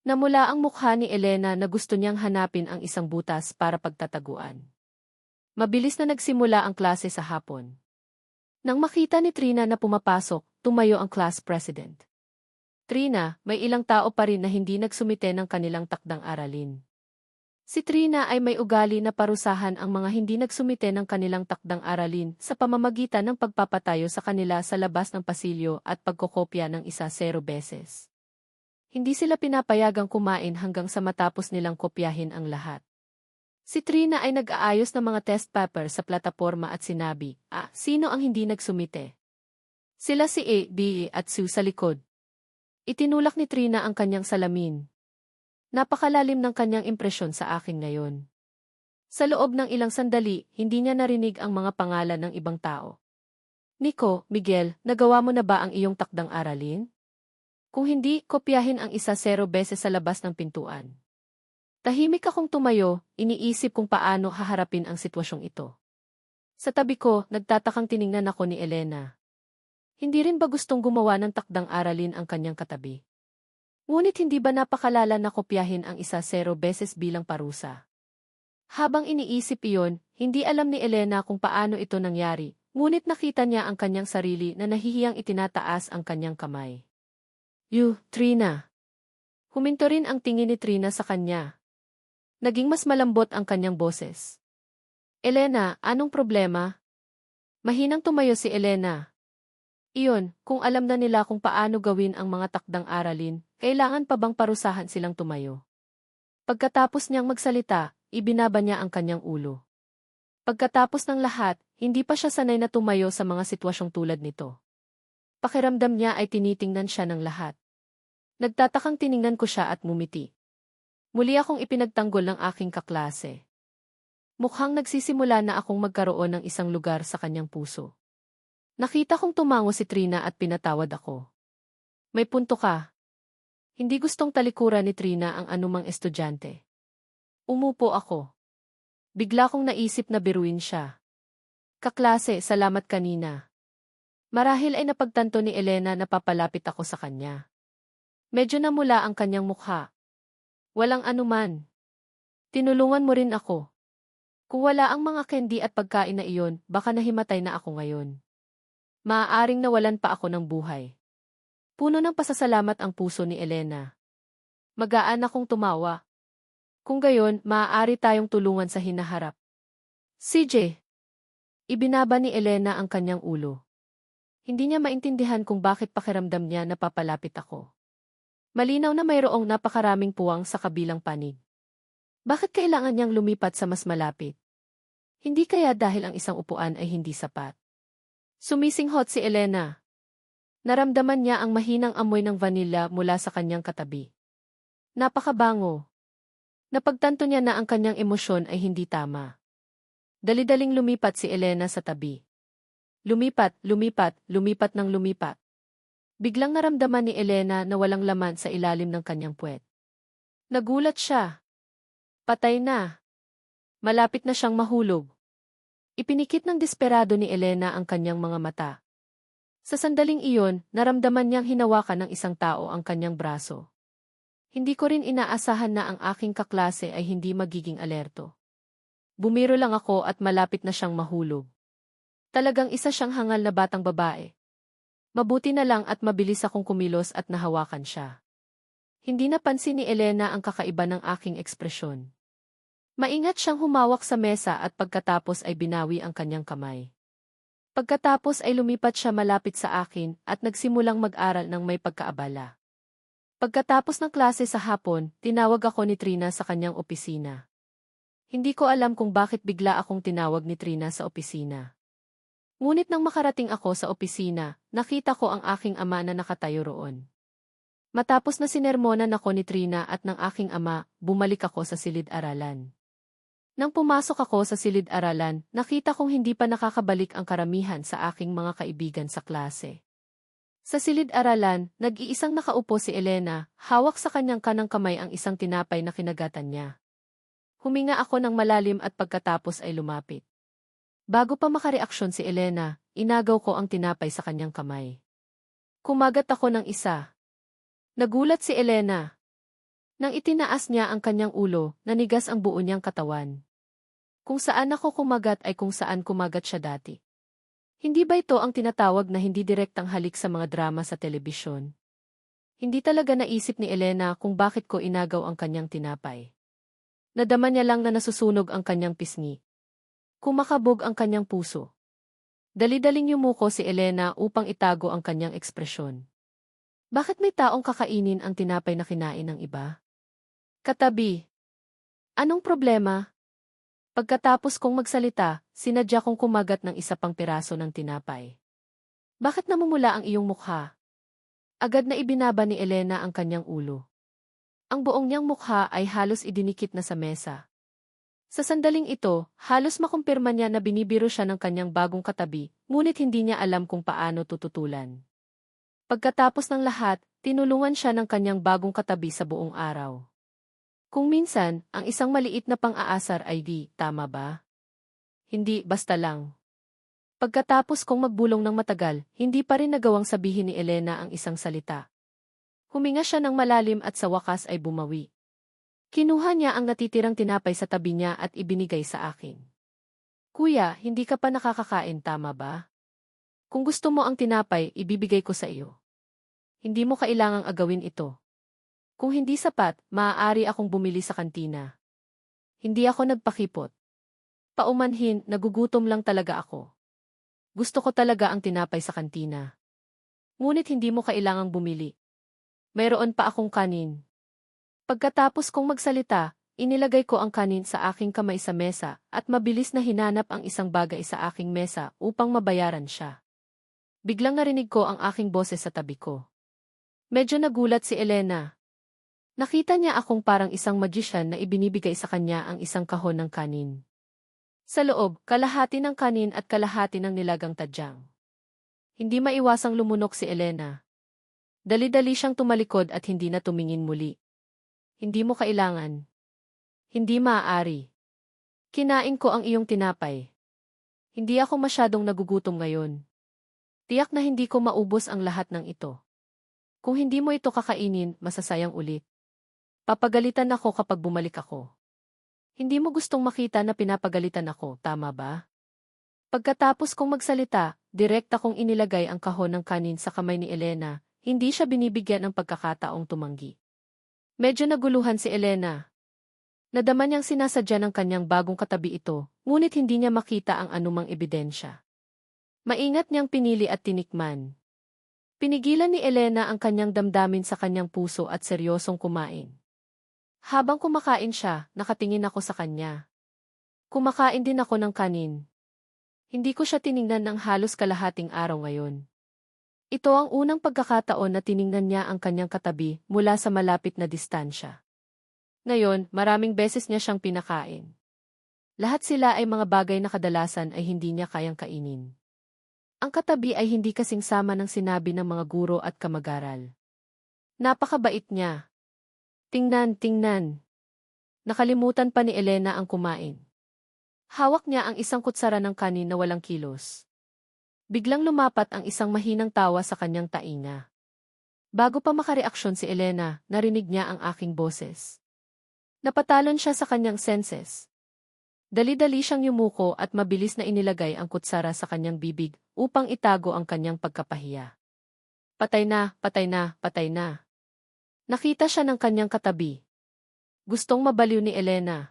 Namula ang mukha ni Elena na gusto niyang hanapin ang isang butas para pagtataguan. Mabilis na nagsimula ang klase sa hapon. Nang makita ni Trina na pumapasok, tumayo ang class president. Trina, may ilang tao pa rin na hindi nagsumite ng kanilang takdang aralin. Si Trina ay may ugali na parusahan ang mga hindi nagsumite ng kanilang takdang aralin sa pamamagitan ng pagpapatayo sa kanila sa labas ng pasilyo at pagkokopya ng 10 beses. Hindi sila pinapayagang kumain hanggang sa matapos nilang kopyahin ang lahat. Si Trina ay nag-aayos ng mga test paper sa plataporma at sinabi, sino ang hindi nagsumite? Sila si A, B, at Sue sa likod. Itinulak ni Trina ang kanyang salamin. Napakalalim ng kanyang impresyon sa akin ngayon. Sa loob ng ilang sandali, hindi niya narinig ang mga pangalan ng ibang tao. Nico, Miguel, nagawa mo na ba ang iyong takdang aralin? Kung hindi, kopyahin ang 10 beses sa labas ng pintuan. Tahimik akong tumayo, iniisip kung paano haharapin ang sitwasyong ito. Sa tabi ko, nagtatakang tiningnan ako ni Elena. Hindi rin ba gustong gumawa ng takdang aralin ang kanyang katabi? Ngunit hindi ba napakalala na kopyahin ang 10 beses bilang parusa? Habang iniisip iyon, hindi alam ni Elena kung paano ito nangyari, ngunit nakita niya ang kanyang sarili na nahihiyang itinataas ang kanyang kamay. Trina. Huminto rin ang tingin ni Trina sa kanya. Naging mas malambot ang kanyang boses. Elena, anong problema? Mahinang tumayo si Elena. Iyon, kung alam na nila kung paano gawin ang mga takdang aralin, kailangan pa bang parusahan silang tumayo? Pagkatapos niyang magsalita, ibinaba niya ang kanyang ulo. Pagkatapos ng lahat, hindi pa siya sanay na tumayo sa mga sitwasyong tulad nito. Pakiramdam niya ay tinitingnan siya ng lahat. Nagtatakang tiningnan ko siya at ngumiti. Muli akong ipinagtanggol ng aking kaklase. Mukhang nagsisimula na akong magkaroon ng isang lugar sa kanyang puso. Nakita kong tumango si Trina at pinatawad ako. May punto ka. Hindi gustong talikuran ni Trina ang anumang estudyante. Umupo ako. Bigla kong naisip na biruin siya. Kaklase, salamat kanina. Marahil ay napagtanto ni Elena na papalapit ako sa kanya. Medyo namula ang kanyang mukha. Walang anuman. Tinulungan mo rin ako. Kung wala ang mga candy at pagkain na iyon, baka nahimatay na ako ngayon. Maaaring nawalan pa ako ng buhay. Puno ng pasasalamat ang puso ni Elena. Magaan akong tumawa. Kung gayon, maaari tayong tulungan sa hinaharap. CJ. Ibinaba ni Elena ang kanyang ulo. Hindi niya maintindihan kung bakit pakiramdam niya na papalapit ako. Malinaw na mayroong napakaraming puwang sa kabilang panig. Bakit kailangan niyang lumipat sa mas malapit? Hindi kaya dahil ang isang upuan ay hindi sapat? Sumisinghot si Elena. Naramdaman niya ang mahinang amoy ng vanilla mula sa kanyang katabi. Napakabango. Napagtanto niya na ang kanyang emosyon ay hindi tama. Dali-daling lumipat si Elena sa tabi. Lumipat, lumipat, lumipat ng lumipat. Biglang naramdaman ni Elena na walang laman sa ilalim ng kanyang puwet. Nagulat siya. Patay na. Malapit na siyang mahulog. Ipinikit ng desperado ni Elena ang kanyang mga mata. Sa sandaling iyon, naramdaman niyang hinawakan ng isang tao ang kanyang braso. Hindi ko rin inaasahan na ang aking kaklase ay hindi magiging alerto. Bumiro lang ako at malapit na siyang mahulog. Talagang isa siyang hangal na batang babae. Mabuti na lang at mabilis akong kumilos at nahawakan siya. Hindi napansin ni Elena ang kakaiba ng aking ekspresyon. Maingat siyang humawak sa mesa at pagkatapos ay binawi ang kanyang kamay. Pagkatapos ay lumipat siya malapit sa akin at nagsimulang mag-aral ng may pagkaabala. Pagkatapos ng klase sa hapon, tinawag ako ni Trina sa kanyang opisina. Hindi ko alam kung bakit bigla akong tinawag ni Trina sa opisina. Ngunit nang makarating ako sa opisina, nakita ko ang aking ama na nakatayo roon. Matapos na sinermonan ako ni Trina at ng aking ama, bumalik ako sa silid-aralan. Nang pumasok ako sa silid-aralan, nakita kong hindi pa nakakabalik ang karamihan sa aking mga kaibigan sa klase. Sa silid-aralan, nag-iisang nakaupo si Elena, hawak sa kanyang kanang kamay ang isang tinapay na kinagatan niya. Huminga ako ng malalim at pagkatapos ay lumapit. Bago pa makareaksyon si Elena, inagaw ko ang tinapay sa kanyang kamay. Kumagat ako ng isa. Nagulat si Elena. Nang itinaas niya ang kanyang ulo, nanigas ang buo niyang katawan. Kung saan ako kumagat ay kung saan kumagat siya dati. Hindi ba ito ang tinatawag na hindi direktang halik sa mga drama sa telebisyon? Hindi talaga naisip ni Elena kung bakit ko inagaw ang kanyang tinapay. Nadama niya lang na nasusunog ang kanyang pisngi. Kumakabog ang kanyang puso. Dali-daling yumuko si Elena upang itago ang kanyang ekspresyon. Bakit may taong kakainin ang tinapay na kinain ng iba? Katabi. Anong problema? Pagkatapos kong magsalita, sinadya kong kumagat ng isa pang piraso ng tinapay. Bakit namumula ang iyong mukha? Agad na ibinaba ni Elena ang kanyang ulo. Ang buong niyang mukha ay halos idinikit na sa mesa. Sa sandaling ito, halos makumpirma niya na binibiro siya ng kanyang bagong katabi, ngunit hindi niya alam kung paano tututulan. Pagkatapos ng lahat, tinulungan siya ng kanyang bagong katabi sa buong araw. Kung minsan, ang isang maliit na pang-aasar ay tama ba? Hindi, basta lang. Pagkatapos kong magbulong ng matagal, hindi pa rin nagawang sabihin ni Elena ang isang salita. Huminga siya ng malalim at sa wakas ay bumawi. Kinuha niya ang natitirang tinapay sa tabi niya at ibinigay sa akin. Kuya, hindi ka pa nakakakain, tama ba? Kung gusto mo ang tinapay, ibibigay ko sa iyo. Hindi mo kailangang agawin ito. Kung hindi sapat, maaari akong bumili sa kantina. Hindi ako nagpakipot. Paumanhin, nagugutom lang talaga ako. Gusto ko talaga ang tinapay sa kantina. Ngunit hindi mo kailangang bumili. Mayroon pa akong kanin. Pagkatapos kong magsalita, inilagay ko ang kanin sa aking kamay sa mesa at mabilis na hinanap ang isang bagay sa aking mesa upang mabayaran siya. Biglang narinig ko ang aking boses sa tabi ko. Medyo nagulat si Elena. Nakita niya akong parang isang magician na ibinibigay sa kanya ang isang kahon ng kanin. Sa loob, kalahati ng kanin at kalahati ng nilagang tadyang. Hindi maiwasang lumunok si Elena. Dali-dali siyang tumalikod at hindi na tumingin muli. Hindi mo kailangan. Hindi maaari. Kinain ko ang iyong tinapay. Hindi ako masyadong nagugutom ngayon. Tiyak na hindi ko maubos ang lahat ng ito. Kung hindi mo ito kakainin, masasayang ulit. Papagalitan ako kapag bumalik ako. Hindi mo gustong makita na pinapagalitan ako, tama ba? Pagkatapos kong magsalita, direkta kong inilagay ang kahon ng kanin sa kamay ni Elena, hindi siya binibigyan ng pagkakataong tumanggi. Medyo naguluhan si Elena. Nadama niyang sinasadya ng kanyang bagong katabi ito, ngunit hindi niya makita ang anumang ebidensya. Maingat niyang pinili at tinikman. Pinigilan ni Elena ang kanyang damdamin sa kanyang puso at seryosong kumain. Habang kumakain siya, nakatingin ako sa kanya. Kumakain din ako ng kanin. Hindi ko siya tiningnan ng halos kalahating araw ngayon. Ito ang unang pagkakataon na tiningnan niya ang kanyang katabi mula sa malapit na distansya. Ngayon, maraming beses niya siyang pinakain. Lahat sila ay mga bagay na kadalasan ay hindi niya kayang kainin. Ang katabi ay hindi kasing sama ng sinabi ng mga guro at kamag-aral. Napakabait niya. Tingnan. Nakalimutan pa ni Elena ang kumain. Hawak niya ang isang kutsara ng kanin na walang kilos. Biglang lumapat ang isang mahinang tawa sa kanyang tainga. Bago pa makareaksyon si Elena, narinig niya ang aking boses. Napatalon siya sa kanyang senses. Dali-dali siyang yumuko at mabilis na inilagay ang kutsara sa kanyang bibig upang itago ang kanyang pagkapahiya. Patay na. Nakita siya ng kanyang katabi. Gustong mabaliw ni Elena.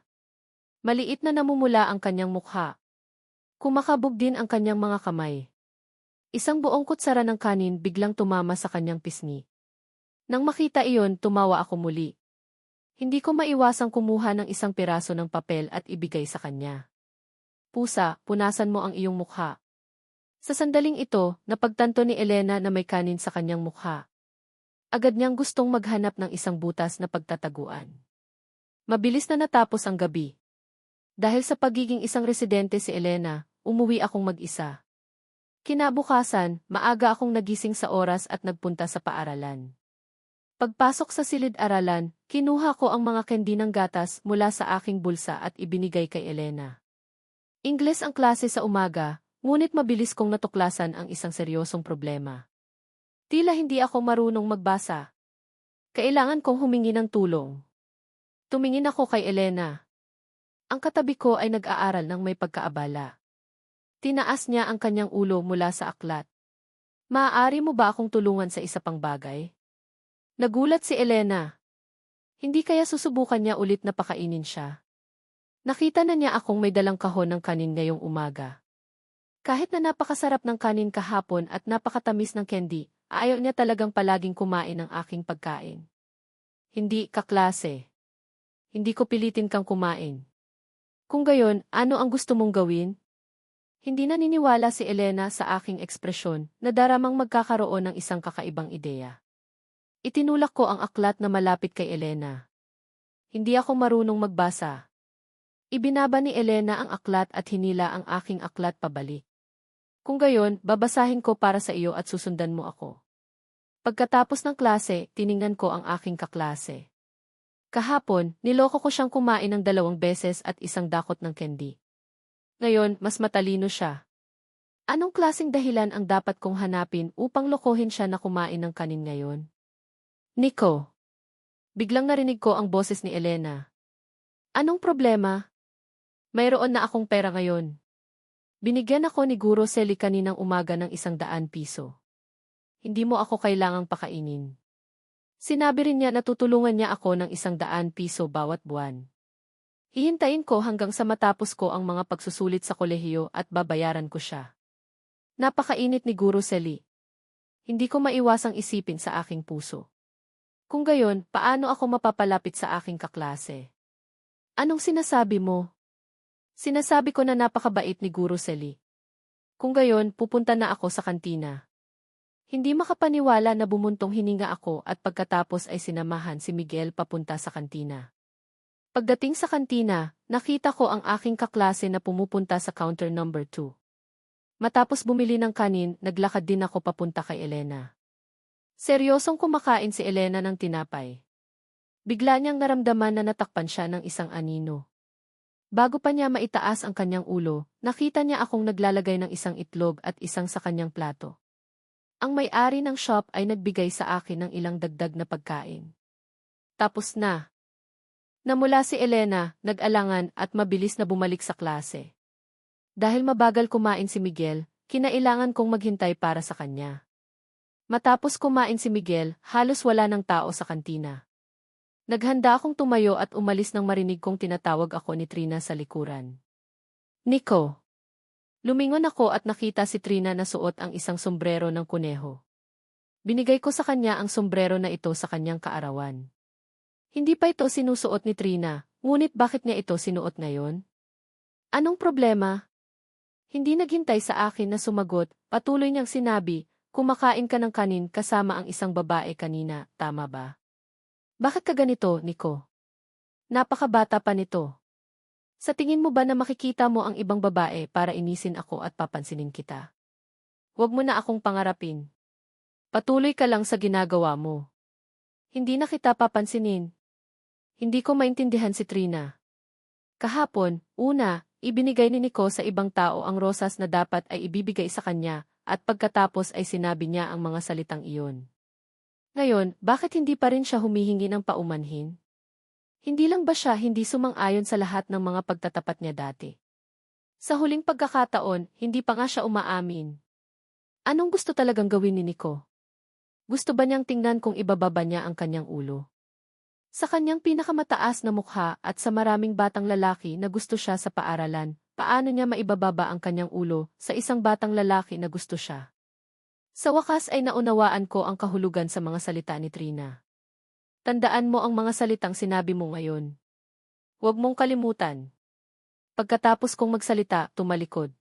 Maliit na namumula ang kanyang mukha. Kumakabog din ang kanyang mga kamay. Isang buong kutsara ng kanin biglang tumama sa kanyang pisngi. Nang makita iyon, tumawa ako muli. Hindi ko maiwasang kumuha ng isang piraso ng papel at ibigay sa kanya. Pusa, punasan mo ang iyong mukha. Sa sandaling ito, napagtanto ni Elena na may kanin sa kanyang mukha. Agad niyang gustong maghanap ng isang butas na pagtataguan. Mabilis na natapos ang gabi. Dahil sa pagiging isang residente si Elena, umuwi akong mag-isa. Kinabukasan, maaga akong nagising sa oras at nagpunta sa paaralan. Pagpasok sa silid-aralan, kinuha ko ang mga candy ng gatas mula sa aking bulsa at ibinigay kay Elena. Ingles ang klase sa umaga, ngunit mabilis kong natuklasan ang isang seryosong problema. Tila hindi ako marunong magbasa. Kailangan kong humingi ng tulong. Tumingin ako kay Elena. Ang katabi ko ay nag-aaral ng may pagkaabala. Tinaas niya ang kanyang ulo mula sa aklat. Maaari mo ba akong tulungan sa isa pang bagay? Nagulat si Elena. Hindi kaya susubukan niya ulit na pakainin siya? Nakita na niya akong may dalang kahon ng kanin ngayong umaga. Kahit na napakasarap ng kanin kahapon at napakatamis ng candy, ayaw niya talagang palaging kumain ng aking pagkain. Hindi, kaklase. Hindi ko pilitin kang kumain. Kung gayon, ano ang gusto mong gawin? Hindi naniniwala si Elena sa aking ekspresyon na daramang magkakaroon ng isang kakaibang ideya. Itinulak ko ang aklat na malapit kay Elena. Hindi ako marunong magbasa. Ibinaba ni Elena ang aklat at hinila ang aking aklat pabalik. Kung gayon, babasahin ko para sa iyo at susundan mo ako. Pagkatapos ng klase, tiningnan ko ang aking kaklase. Kahapon, niloko ko siyang kumain ng 2 beses at isang dakot ng candy. Ngayon, mas matalino siya. Anong klaseng dahilan ang dapat kong hanapin upang lokohin siya na kumain ng kanin ngayon? Nico. Biglang narinig ko ang boses ni Elena. Anong problema? Mayroon na akong pera ngayon. Binigyan ako ni Guro Seli kaninang umaga ng 100 piso. Hindi mo ako kailangang pakainin. Sinabi rin niya na tutulungan niya ako ng 100 piso bawat buwan. Hihintayin ko hanggang sa matapos ko ang mga pagsusulit sa kolehiyo at babayaran ko siya. Napakainit ni Guro Seli. Hindi ko maiwasang isipin sa aking puso. Kung gayon, paano ako mapapalapit sa aking kaklase? Anong sinasabi mo? Sinasabi ko na napakabait ni Guro Seli. Kung gayon, pupunta na ako sa kantina. Hindi makapaniwala na bumuntong hininga ako at pagkatapos ay sinamahan si Miguel papunta sa kantina. Pagdating sa kantina, nakita ko ang aking kaklase na pumupunta sa counter number 2. Matapos bumili ng kanin, naglakad din ako papunta kay Elena. Seryosong kumakain si Elena ng tinapay. Bigla niyang naramdaman na natakpan siya ng isang anino. Bago pa niya maitaas ang kanyang ulo, nakita niya akong naglalagay ng isang itlog at isang sa kanyang plato. Ang may-ari ng shop ay nagbigay sa akin ng ilang dagdag na pagkain. Tapos na. Namula si Elena, nag-alangan at mabilis na bumalik sa klase. Dahil mabagal kumain si Miguel, kinailangan kong maghintay para sa kanya. Matapos kumain si Miguel, halos wala ng tao sa kantina. Naghanda akong tumayo at umalis nang marinig kong tinatawag ako ni Trina sa likuran. Nico. Lumingon ako at nakita si Trina na suot ang isang sombrero ng kuneho. Binigay ko sa kanya ang sombrero na ito sa kanyang kaarawan. Hindi pa ito sinusuot ni Trina, ngunit bakit niya ito sinuot ngayon? Anong problema? Hindi naghintay sa akin na sumagot, patuloy niyang sinabi, kumakain ka ng kanin kasama ang isang babae kanina, tama ba? Bakit ka ganito, Nico? Napakabata pa nito. Sa tingin mo ba na makikita mo ang ibang babae para inisin ako at papansinin kita? Huwag mo na akong pangarapin. Patuloy ka lang sa ginagawa mo. Hindi na kita papansinin. Hindi ko maintindihan si Trina. Kahapon, una, ibinigay ni Nico sa ibang tao ang rosas na dapat ay ibibigay sa kanya, at pagkatapos ay sinabi niya ang mga salitang iyon. Ngayon, bakit hindi pa rin siya humihingi ng paumanhin? Hindi lang ba siya hindi sumang-ayon sa lahat ng mga pagtatapat niya dati? Sa huling pagkakataon, hindi pa nga siya umaamin. Anong gusto talagang gawin ni Nico? Gusto ba niyang tingnan kung ibababa niya ang kanyang ulo? Sa kanyang pinakamataas na mukha at sa maraming batang lalaki na gusto siya sa paaralan, paano niya maibababa ang kanyang ulo sa isang batang lalaki na gusto siya? Sa wakas ay naunawaan ko ang kahulugan sa mga salita ni Trina. Tandaan mo ang mga salitang sinabi mo ngayon. Huwag mong kalimutan. Pagkatapos kong magsalita, tumalikod.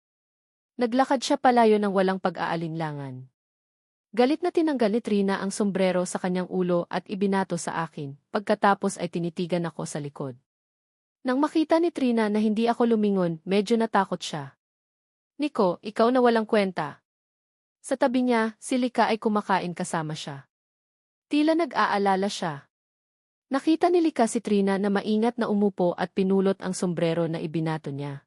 Naglakad siya palayo ng walang pag-aalinlangan. Galit na tinanggal ni Trina ang sombrero sa kanyang ulo at ibinato sa akin, pagkatapos ay tinitigan ako sa likod. Nang makita ni Trina na hindi ako lumingon, medyo natakot siya. Nico, ikaw na walang kwenta. Sa tabi niya, si Lika ay kumakain kasama siya. Tila nag-aalala siya. Nakita ni Lika si Trina na maingat na umupo at pinulot ang sombrero na ibinato niya.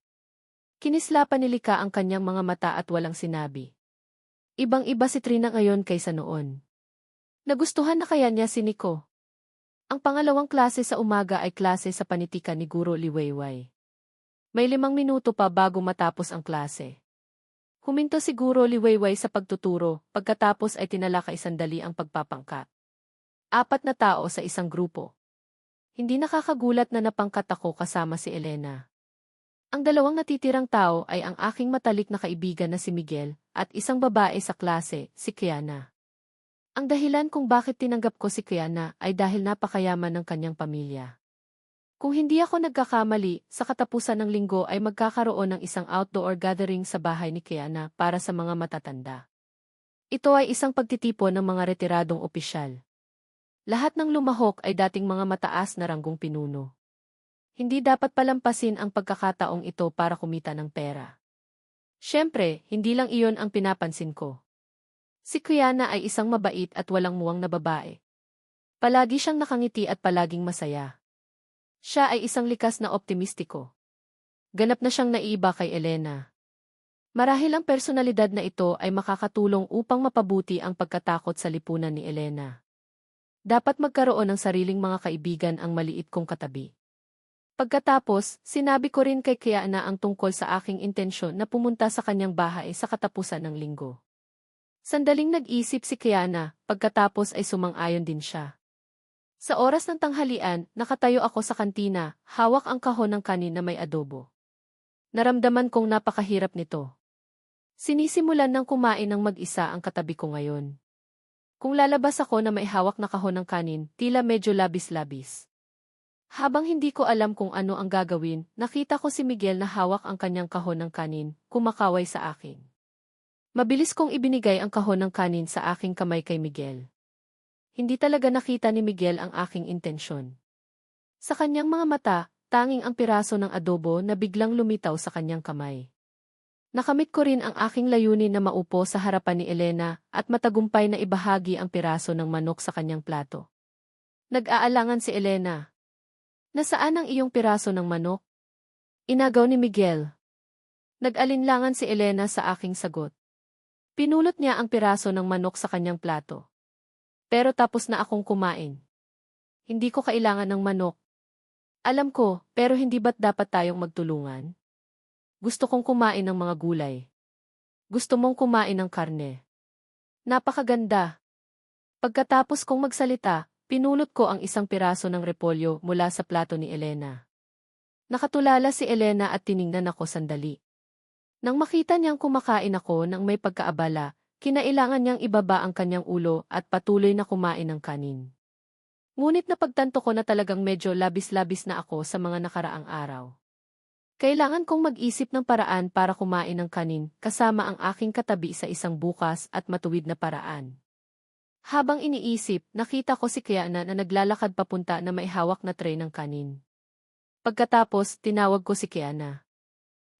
Kinislapan ni Lika ang kanyang mga mata at walang sinabi. Ibang-iba si Trina ngayon kaysa noon. Nagustuhan na kaya niya si Nico. Ang pangalawang klase sa umaga ay klase sa panitikan ni Guro Liwayway. May 5 minuto pa bago matapos ang klase. Huminto si Guro Liwayway sa pagtuturo, pagkatapos ay tinalakay sandali ang pagpapangkat. 4 na tao sa isang grupo. Hindi nakakagulat na napangkat ako kasama si Elena. Ang 2 natitirang tao ay ang aking matalik na kaibigan na si Miguel, at isang babae sa klase, si Kiana. Ang dahilan kung bakit tinanggap ko si Kiana ay dahil napakayaman ng kanyang pamilya. Kung hindi ako nagkakamali, sa katapusan ng linggo ay magkakaroon ng isang outdoor gathering sa bahay ni Kiana para sa mga matatanda. Ito ay isang pagtitipon ng mga retiradong opisyal. Lahat ng lumahok ay dating mga mataas na ranggong pinuno. Hindi dapat palampasin ang pagkakataong ito para kumita ng pera. Siyempre, hindi lang iyon ang pinapansin ko. Si Kiana ay isang mabait at walang muwang na babae. Palagi siyang nakangiti at palaging masaya. Siya ay isang likas na optimistiko. Ganap na siyang naiiba kay Elena. Marahil ang personalidad na ito ay makakatulong upang mapabuti ang pagkatakot sa lipunan ni Elena. Dapat magkaroon ng sariling mga kaibigan ang maliit kong katabi. Pagkatapos, sinabi ko rin kay Kiana ang tungkol sa aking intensyon na pumunta sa kanyang bahay sa katapusan ng linggo. Sandaling nag-isip si Kiana, pagkatapos ay sumang-ayon din siya. Sa oras ng tanghalian, nakatayo ako sa kantina, hawak ang kahon ng kanin na may adobo. Naramdaman kong napakahirap nito. Sinisimulan ng kumain ng mag-isa ang katabi ko ngayon. Kung lalabas ako na may hawak na kahon ng kanin, tila medyo labis-labis. Habang hindi ko alam kung ano ang gagawin, nakita ko si Miguel na hawak ang kanyang kahon ng kanin, kumakaway sa akin. Mabilis kong ibinigay ang kahon ng kanin sa aking kamay kay Miguel. Hindi talaga nakita ni Miguel ang aking intensyon. Sa kanyang mga mata, tanging ang piraso ng adobo na biglang lumitaw sa kanyang kamay. Nakamit ko rin ang aking layunin na maupo sa harapan ni Elena at matagumpay na ibahagi ang piraso ng manok sa kanyang plato. Nag-aalangan si Elena. Nasaan ang iyong piraso ng manok? Inagaw ni Miguel. Nag-alinlangan si Elena sa aking sagot. Pinulot niya ang piraso ng manok sa kanyang plato. Pero tapos na akong kumain. Hindi ko kailangan ng manok. Alam ko, pero hindi ba't dapat tayong magtulungan? Gusto kong kumain ng mga gulay. Gusto mong kumain ng karne. Napakaganda. Pagkatapos kong magsalita, pinulot ko ang isang piraso ng repolyo mula sa plato ni Elena. Nakatulala si Elena at tiningnan ako sandali. Nang makita niyang kumakain ako nang may pagkaabala, kinailangan niyang ibaba ang kanyang ulo at patuloy na kumain ng kanin. Ngunit napagtanto ko na talagang medyo labis-labis na ako sa mga nakaraang araw. Kailangan kong mag-isip ng paraan para kumain ng kanin kasama ang aking katabi sa isang bukas at matuwid na paraan. Habang iniisip, nakita ko si Kiana na naglalakad papunta na may hawak na tray ng kanin. Pagkatapos, tinawag ko si Kiana.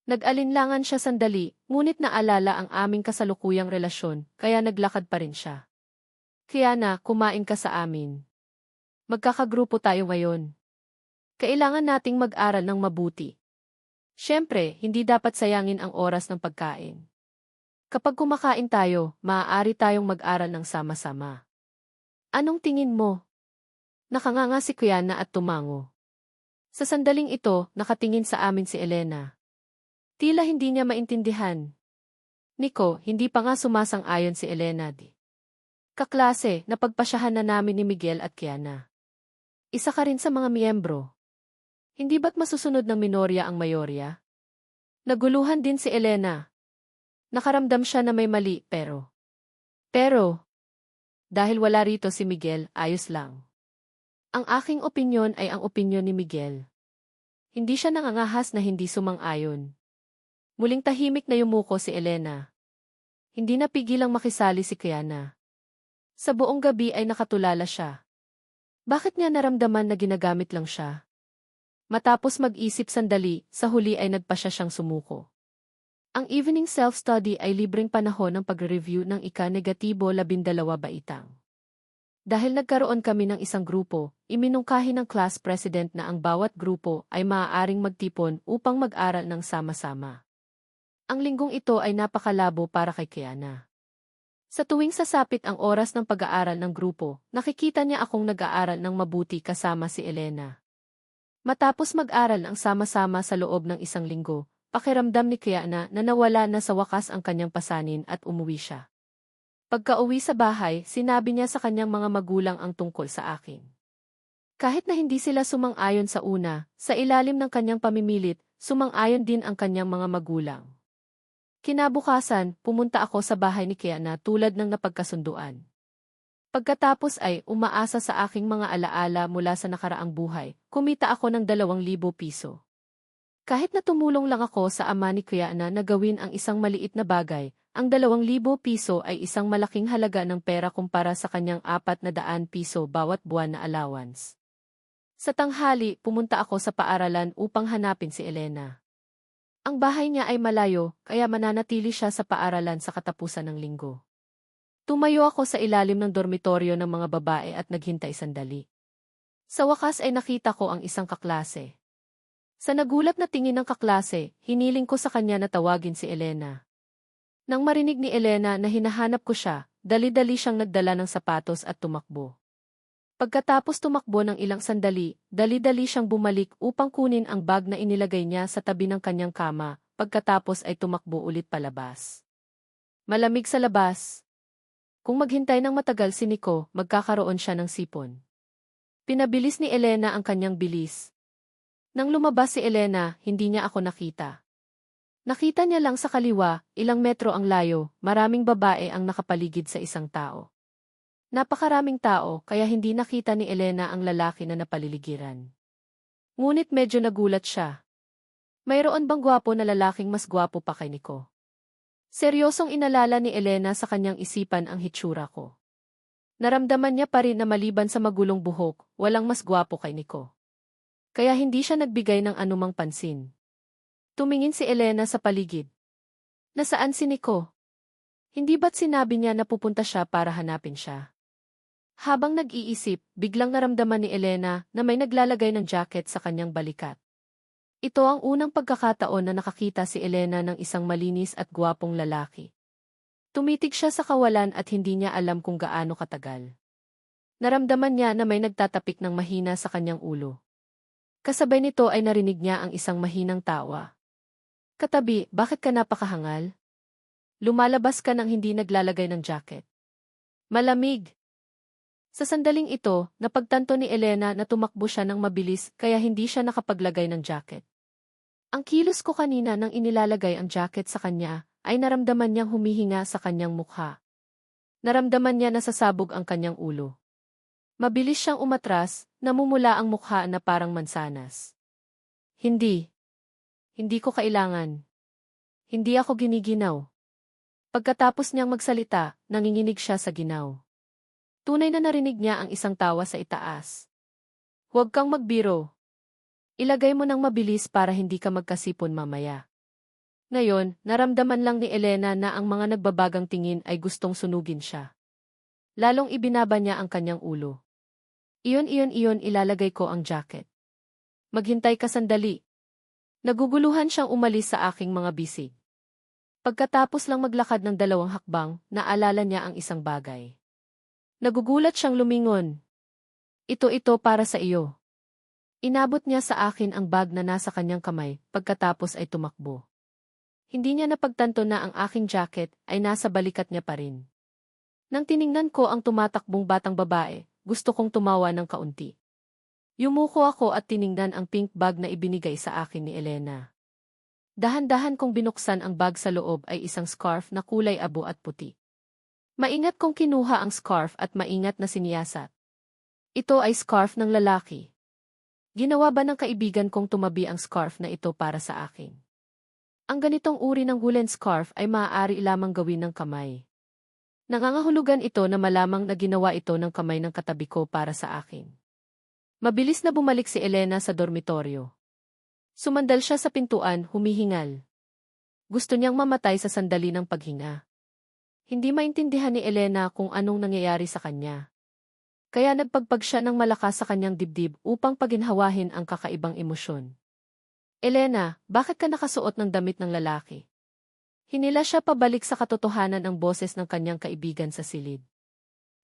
Nag-alinlangan siya sandali, ngunit naalala ang aming kasalukuyang relasyon, kaya naglakad pa rin siya. Kiana, kumain ka sa amin. Magkakagrupo tayo ngayon. Kailangan nating mag-aral ng mabuti. Siyempre, hindi dapat sayangin ang oras ng pagkain. Kapag kumakain tayo, maaari tayong mag-aral ng sama-sama. Anong tingin mo? Nakanganga si Kiana at tumango. Sa sandaling ito, nakatingin sa amin si Elena. Tila hindi niya maintindihan. Nico, hindi pa nga sumasang-ayon si Elena di. Kaklase, napagpasyahan na namin ni Miguel at Kiana. Isa ka rin sa mga miyembro. Hindi ba't masusunod ng minorya ang mayorya? Naguluhan din si Elena. Nakaramdam siya na may mali, pero, dahil wala rito si Miguel, ayos lang. Ang aking opinyon ay ang opinyon ni Miguel. Hindi siya nangangahas na hindi sumang-ayon. Muling tahimik na yumuko si Elena. Hindi napigilang makisali si Kiana. Sa buong gabi ay nakatulala siya. Bakit niya naramdaman na ginagamit lang siya? Matapos mag-isip sandali, sa huli ay nagpasya siyang sumuko. Ang evening self-study ay libreng panahon ng pag-review ng ika-12 baitang. Dahil nagkaroon kami ng isang grupo, iminungkahi ng class president na ang bawat grupo ay maaaring magtipon upang mag-aral ng sama-sama. Ang linggong ito ay napakalabo para kay Kiana. Sa tuwing sasapit ang oras ng pag-aaral ng grupo, nakikita niya akong nag-aaral ng mabuti kasama si Elena. Matapos mag-aral ang sama-sama sa loob ng isang linggo, pakiramdam ni Kiana na nawala na sa wakas ang kanyang pasanin at umuwi siya. Pagka-uwi sa bahay, sinabi niya sa kanyang mga magulang ang tungkol sa akin. Kahit na hindi sila sumang-ayon sa una, sa ilalim ng kanyang pamimilit, sumang-ayon din ang kanyang mga magulang. Kinabukasan, pumunta ako sa bahay ni Kiana tulad ng napagkasunduan. Pagkatapos ay umaasa sa aking mga alaala mula sa nakaraang buhay, kumita ako ng 2,000 piso. Kahit na tumulong lang ako sa ama ni Kiana na gawin ang isang maliit na bagay, ang 2,000 piso ay isang malaking halaga ng pera kumpara sa kanyang 400 piso bawat buwan na allowance. Sa tanghali, pumunta ako sa paaralan upang hanapin si Elena. Ang bahay niya ay malayo, kaya mananatili siya sa paaralan sa katapusan ng linggo. Tumayo ako sa ilalim ng dormitoryo ng mga babae at naghintay sandali. Sa wakas ay nakita ko ang isang kaklase. Sa nagulat na tingin ng kaklase, hiniling ko sa kanya na tawagin si Elena. Nang marinig ni Elena na hinahanap ko siya, dali-dali siyang nagdala ng sapatos at tumakbo. Pagkatapos tumakbo ng ilang sandali, dali-dali siyang bumalik upang kunin ang bag na inilagay niya sa tabi ng kanyang kama, pagkatapos ay tumakbo ulit palabas. Malamig sa labas. Kung maghintay ng matagal si Nico, magkakaroon siya ng sipon. Pinabilis ni Elena ang kanyang bilis. Nang lumabas si Elena, hindi niya ako nakita. Nakita niya lang sa kaliwa, ilang metro ang layo, maraming babae ang nakapaligid sa isang tao. Napakaraming tao, kaya hindi nakita ni Elena ang lalaki na napaliligiran. Ngunit medyo nagulat siya. Mayroon bang gwapo na lalaking mas gwapo pa kay Nico? Seryosong inalala ni Elena sa kanyang isipan ang hitsura ko. Naramdaman niya pa rin na maliban sa magulong buhok, walang mas gwapo kay Nico. kaya hindi siya nagbigay ng anumang pansin. Tumingin si Elena sa paligid. Nasaan si Nico? Hindi ba't sinabi niya na pupunta siya para hanapin siya? Habang nag-iisip, biglang naramdaman ni Elena na may naglalagay ng jacket sa kanyang balikat. Ito ang unang pagkakataon na nakakita si Elena ng isang malinis at gwapong lalaki. Tumitig siya sa kawalan at hindi niya alam kung gaano katagal. Naramdaman niya na may nagtatapik ng mahina sa kanyang ulo. Kasabay nito ay narinig niya ang isang mahinang tawa. Katabi, bakit ka napakahangal? Lumalabas ka nang hindi naglalagay ng jacket. Malamig. Sa sandaling ito, napagtanto ni Elena na tumakbo siya ng mabilis kaya hindi siya nakapaglagay ng jacket. Ang kilos ko kanina nang inilalagay ang jacket sa kanya ay naramdaman niyang humihinga sa kanyang mukha. Naramdaman niya na sasabog ang kanyang ulo. Mabilis siyang umatras, namumula ang mukha na parang mansanas. Hindi. Hindi ko kailangan. Hindi ako giniginaw. Pagkatapos niyang magsalita, nanginginig siya sa ginaw. Tunay na narinig niya ang isang tawa sa itaas. Huwag kang magbiro. Ilagay mo ng mabilis para hindi ka magkasipon mamaya. Ngayon, naramdaman lang ni Elena na ang mga nagbabagang tingin ay gustong sunugin siya. Lalong ibinaba niya ang kanyang ulo. Iyon, ilalagay ko ang jacket. Maghintay ka sandali. Naguguluhan siyang umalis sa aking mga bisig. Pagkatapos lang maglakad ng 2 hakbang, naalala niya ang isang bagay. Nagugulat siyang lumingon. Ito para sa iyo. Inabot niya sa akin ang bag na nasa kanyang kamay, pagkatapos ay tumakbo. Hindi niya napagtanto na ang aking jacket ay nasa balikat niya pa rin. Nang tiningnan ko ang tumatakbong batang babae, gusto kong tumawa ng kaunti. Yumuko ako at tiningnan ang pink bag na ibinigay sa akin ni Elena. Dahan-dahan kong binuksan ang bag sa loob ay isang scarf na kulay abo at puti. Maingat kong kinuha ang scarf at maingat na siniyasat. Ito ay scarf ng lalaki. Ginawa ba ng kaibigan kong tumabi ang scarf na ito para sa akin? Ang ganitong uri ng woolen scarf ay maaari lamang gawin ng kamay. Nangangahulugan ito na malamang na ginawa ito ng kamay ng katabi ko para sa akin. Mabilis na bumalik si Elena sa dormitoryo. Sumandal siya sa pintuan, humihingal. Gusto niyang mamatay sa sandali ng paghinga. Hindi maintindihan ni Elena kung anong nangyayari sa kanya. Kaya nagpagpag siya ng malakas sa kanyang dibdib upang paginhawahin ang kakaibang emosyon. Elena, bakit ka nakasuot ng damit ng lalaki? Hinila siya pabalik sa katotohanan ang boses ng kanyang kaibigan sa silid.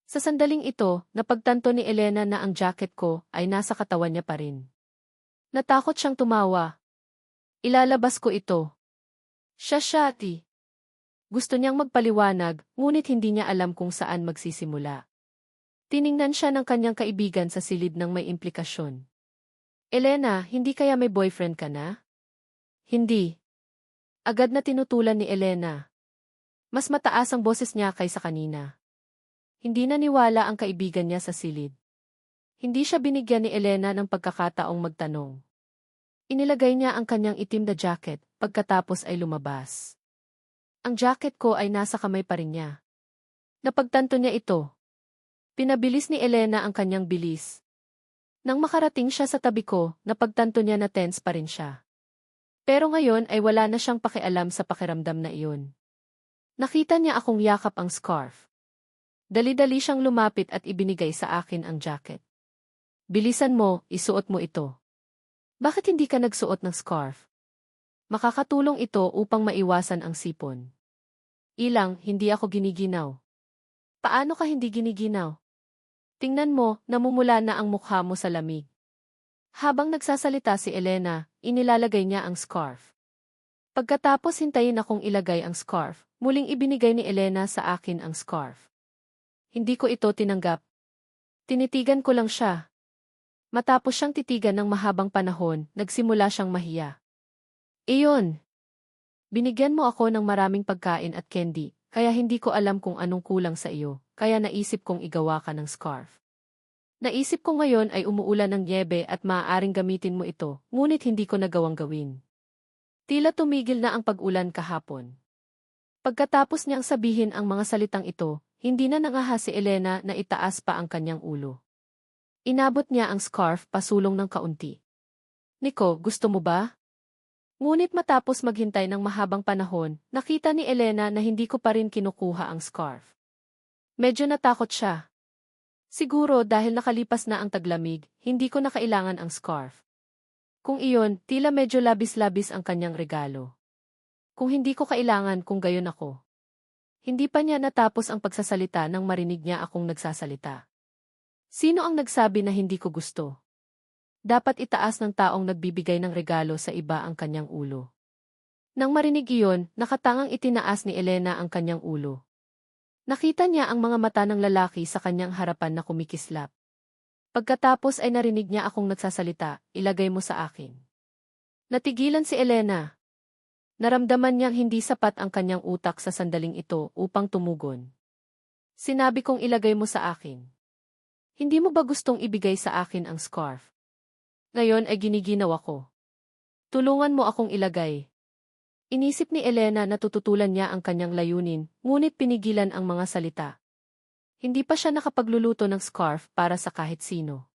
Sa sandaling ito, napagtanto ni Elena na ang jacket ko ay nasa katawan niya pa rin. Natakot siyang tumawa. Ilalabas ko ito. Shati. Gusto niyang magpaliwanag, ngunit hindi niya alam kung saan magsisimula. Tiningnan siya ng kanyang kaibigan sa silid ng may implikasyon. Elena, hindi kaya may boyfriend ka na? Hindi. Agad na tinutulan ni Elena. Mas mataas ang boses niya kaysa kanina. Hindi naniwala ang kaibigan niya sa silid. Hindi siya binigyan ni Elena ng pagkakataong magtanong. Inilagay niya ang kanyang itim na jacket, pagkatapos ay lumabas. Ang jacket ko ay nasa kamay pa rin niya. Napagtanto niya ito. Pinabilis ni Elena ang kanyang bilis. Nang makarating siya sa tabi ko, napagtanto niya na tense pa rin siya. Pero ngayon ay wala na siyang pakialam sa pakiramdam na iyon. Nakita niya akong yakap ang scarf. Dali-dali siyang lumapit at ibinigay sa akin ang jacket. Bilisan mo, isuot mo ito. Bakit hindi ka nagsuot ng scarf? Makakatulong ito upang maiwasan ang sipon. Hindi ako giniginaw. Paano ka hindi giniginaw? Tingnan mo, namumula na ang mukha mo sa lamig. Habang nagsasalita si Elena, inilalagay niya ang scarf. Pagkatapos hintayin akong ilagay ang scarf, muling ibinigay ni Elena sa akin ang scarf. Hindi ko ito tinanggap. Tinitigan ko lang siya. Matapos siyang titigan ng mahabang panahon, nagsimula siyang mahiya. Iyon. Binigyan mo ako ng maraming pagkain at candy, kaya hindi ko alam kung anong kulang sa iyo, kaya naisip kong igawa ka ng scarf. Naisip ko ngayon ay umuulan ng nyebe at maaaring gamitin mo ito, ngunit hindi ko nagawang gawin. Tila tumigil na ang pag-ulan kahapon. Pagkatapos niyang sabihin ang mga salitang ito, hindi na nangahas si Elena na itaas pa ang kanyang ulo. Inabot niya ang scarf pasulong ng kaunti. Nico, gusto mo ba? Ngunit matapos maghintay ng mahabang panahon, nakita ni Elena na hindi ko pa rin kinukuha ang scarf. Medyo natakot siya. Siguro dahil nakalipas na ang taglamig, hindi ko na kailangan ang scarf. Kung iyon, tila medyo labis-labis ang kanyang regalo. Kung hindi ko kailangan kung gayon ako. Hindi pa niya natapos ang pagsasalita nang marinig niya akong nagsasalita. Sino ang nagsabi na hindi ko gusto? Dapat itaas ng taong nagbibigay ng regalo sa iba ang kanyang ulo. Nang marinig iyon, nakatangang itinaas ni Elena ang kanyang ulo. Nakita niya ang mga mata ng lalaki sa kanyang harapan na kumikislap. Pagkatapos ay narinig niya akong nagsasalita, ilagay mo sa akin. Natigilan si Elena. Naramdaman niyang hindi sapat ang kanyang utak sa sandaling ito upang tumugon. Sinabi kong ilagay mo sa akin. Hindi mo ba gustong ibigay sa akin ang scarf? Ngayon ay giniginaw ako. Tulungan mo akong ilagay. Inisip ni Elena na tututulan niya ang kanyang layunin, ngunit pinigilan ang mga salita. Hindi pa siya nakapagluluto ng scarf para sa kahit sino.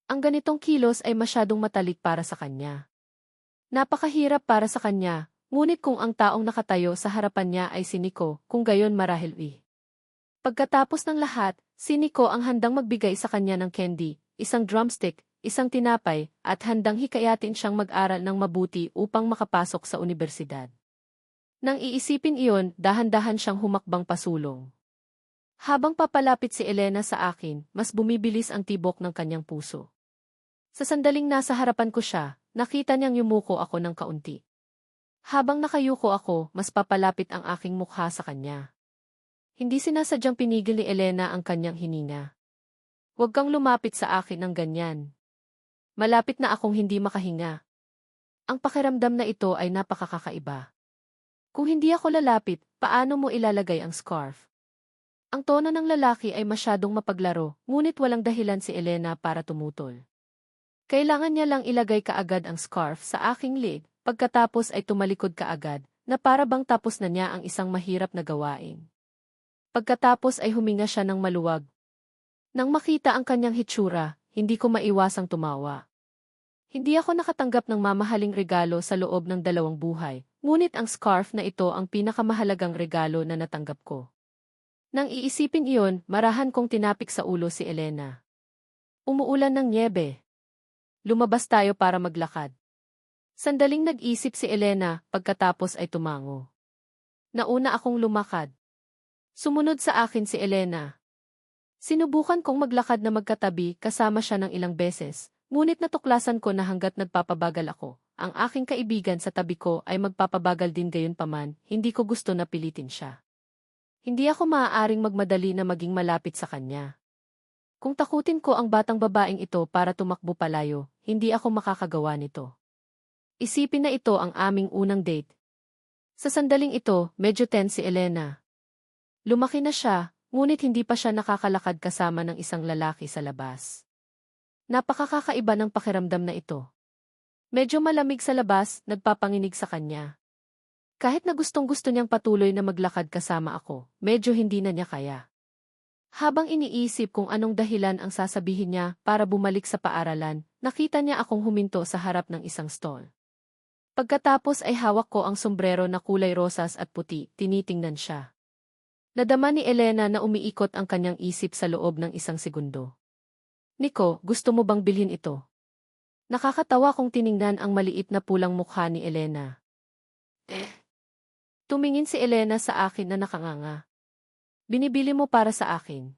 Ang ganitong kilos ay masyadong matalik para sa kanya. Napakahirap para sa kanya, ngunit kung ang taong nakatayo sa harapan niya ay si Nico, kung gayon marahil Pagkatapos ng lahat, si Nico ang handang magbigay sa kanya ng candy, isang drumstick, isang tinapay, at handang hikayatin siyang mag-aral ng mabuti upang makapasok sa unibersidad. Nang iisipin iyon, dahan-dahan siyang humakbang pasulong. Habang papalapit si Elena sa akin, mas bumibilis ang tibok ng kanyang puso. Sa sandaling nasa harapan ko siya, nakita niyang yumuko ako ng kaunti. Habang nakayuko ako, mas papalapit ang aking mukha sa kanya. Hindi sinasadyang pinigil ni Elena ang kanyang hininga. Huwag kang lumapit sa akin ng ganyan. Malapit na akong hindi makahinga. Ang pakiramdam na ito ay napakakaiba. Kung hindi ako lalapit, paano mo ilalagay ang scarf? Ang tono ng lalaki ay masyadong mapaglaro, ngunit walang dahilan si Elena para tumutol. Kailangan niya lang ilagay kaagad ang scarf sa aking leg, pagkatapos ay tumalikod kaagad, na para bang tapos na niya ang isang mahirap na gawain. Pagkatapos ay huminga siya ng maluwag. Nang makita ang kanyang hitsura, hindi ko maiwasang tumawa. Hindi ako nakatanggap ng mamahaling regalo sa loob ng 2 buhay, ngunit ang scarf na ito ang pinakamahalagang regalo na natanggap ko. Nang iisipin iyon, marahan kong tinapik sa ulo si Elena. Umuulan ng nyebe. Lumabas tayo para maglakad. Sandaling nag-isip si Elena, pagkatapos ay tumango. Nauna akong lumakad. Sumunod sa akin si Elena. Sinubukan kong maglakad na magkatabi kasama siya ng ilang beses, ngunit natuklasan ko na hanggat nagpapabagal ako, ang aking kaibigan sa tabi ko ay magpapabagal din gayunpaman, hindi ko gusto na pilitin siya. Hindi ako maaaring magmadali na maging malapit sa kanya. Kung takutin ko ang batang babaeng ito para tumakbo palayo, hindi ako makakagawa nito. Isipin na ito ang aming unang date. Sa sandaling ito, medyo tense si Elena. Lumaki na siya, ngunit hindi pa siya nakakalakad kasama ng isang lalaki sa labas. Napakakaiba ng pakiramdam na ito. Medyo malamig sa labas, nagpapanginig sa kanya. Kahit na gustong-gusto niyang patuloy na maglakad kasama ako, medyo hindi na niya kaya. Habang iniisip kung anong dahilan ang sasabihin niya para bumalik sa paaralan, nakita niya akong huminto sa harap ng isang stall. Pagkatapos ay hawak ko ang sombrero na kulay rosas at puti, tinitingnan siya. Nadama ni Elena na umiikot ang kanyang isip sa loob ng isang segundo. Nico, gusto mo bang bilhin ito? Nakakatawa kong tiningnan ang maliit na pulang mukha ni Elena. Tumingin si Elena sa akin na nakanganga. Binibili mo para sa akin.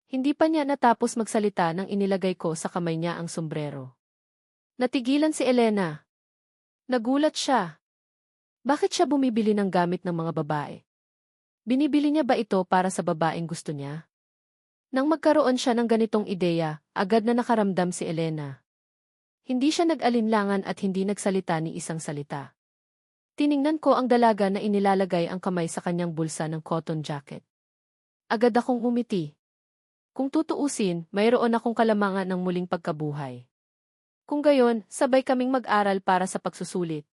Hindi pa niya natapos magsalita nang inilagay ko sa kamay niya ang sombrero. Natigilan si Elena. Nagulat siya. Bakit siya bumibili ng gamit ng mga babae? Binibili niya ba ito para sa babaeng gusto niya? Nang magkaroon siya ng ganitong ideya, agad na nakaramdam si Elena. Hindi siya nag-alinlangan at hindi nagsalita ni isang salita. Tiningnan ko ang dalaga na inilalagay ang kamay sa kanyang bulsa ng cotton jacket. Agad akong umiti. Kung tutuusin, mayroon akong kalamangan ng muling pagkabuhay. Kung gayon, sabay kaming mag-aral para sa pagsusulit.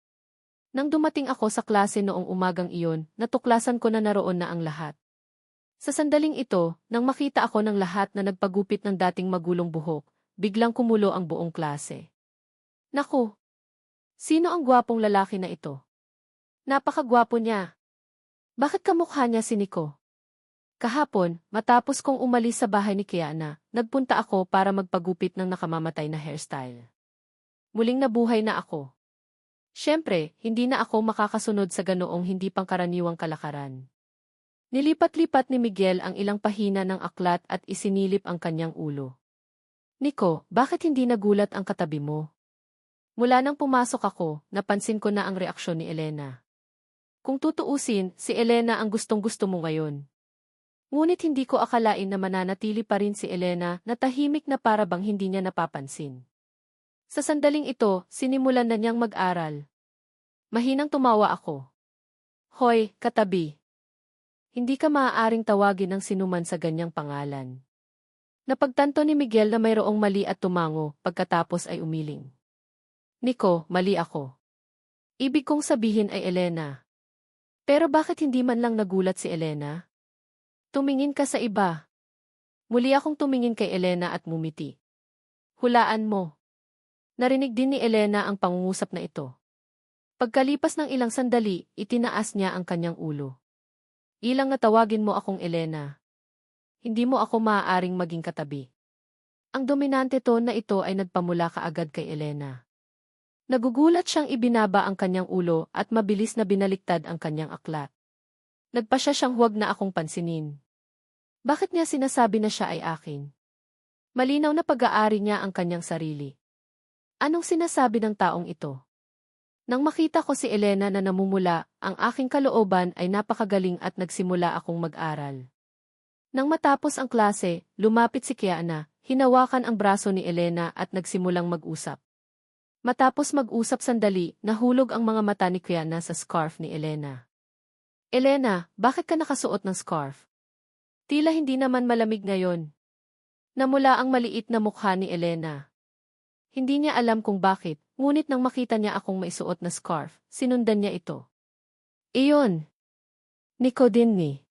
Nang dumating ako sa klase noong umagang iyon, natuklasan ko na naroon na ang lahat. Sa sandaling ito, nang makita ako ng lahat na nagpagupit ng dating magulong buhok, biglang kumulo ang buong klase. Naku, sino ang gwapong lalaki na ito? Napakagwapo niya. Bakit kamukha niya si Nico? Kahapon, matapos kong umalis sa bahay ni Kiana, nagpunta ako para magpagupit ng nakamamatay na hairstyle. Muling nabuhay na ako. Siyempre, hindi na ako makakasunod sa ganoong hindi pangkaraniwang kalakaran. Nilipat-lipat ni Miguel ang ilang pahina ng aklat at isinilip ang kanyang ulo. Nico, bakit hindi nagulat ang katabi mo? Mula nang pumasok ako, napansin ko na ang reaksyon ni Elena. Kung tutuusin, si Elena ang gustong-gusto mo ngayon. Ngunit hindi ko akalain na mananatili pa rin si Elena na tahimik na para bang hindi niya napapansin. Sa sandaling ito, sinimulan na niyang mag-aral. Mahinang tumawa ako. Hoy, katabi. Hindi ka maaaring tawagin ng sinuman sa ganyang pangalan. Napagtanto ni Miguel na mayroong mali at tumango, pagkatapos ay umiling. Nico, mali ako. Ibig kong sabihin ay Elena. Pero bakit hindi man lang nagulat si Elena? Tumingin ka sa iba. Muli akong tumingin kay Elena at ngumiti. Hulaan mo. Narinig din ni Elena ang pangungusap na ito. Pagkalipas ng ilang sandali, itinaas niya ang kanyang ulo. Ilang na tawagin mo akong Elena. Hindi mo ako maaaring maging katabi. Ang dominante tone na ito ay nagpamula kaagad kay Elena. Nagugulat siyang ibinaba ang kanyang ulo at mabilis na binaliktad ang kanyang aklat. Nagpasya siyang huwag na akong pansinin. Bakit niya sinasabi na siya ay akin? Malinaw na pag-aari niya ang kanyang sarili. Anong sinasabi ng taong ito? Nang makita ko si Elena na namumula, ang aking kalooban ay napakagaling at nagsimula akong mag-aral. Nang matapos ang klase, lumapit si Kiana, hinawakan ang braso ni Elena at nagsimulang mag-usap. Matapos mag-usap sandali, nahulog ang mga mata ni Kiana sa scarf ni Elena. Elena, bakit ka nakasuot ng scarf? Tila hindi naman malamig ngayon. Namula ang maliit na mukha ni Elena. Hindi niya alam kung bakit, ngunit nang makita niya akong maisuot na scarf, sinundan niya ito. Iyon. Nico din ni.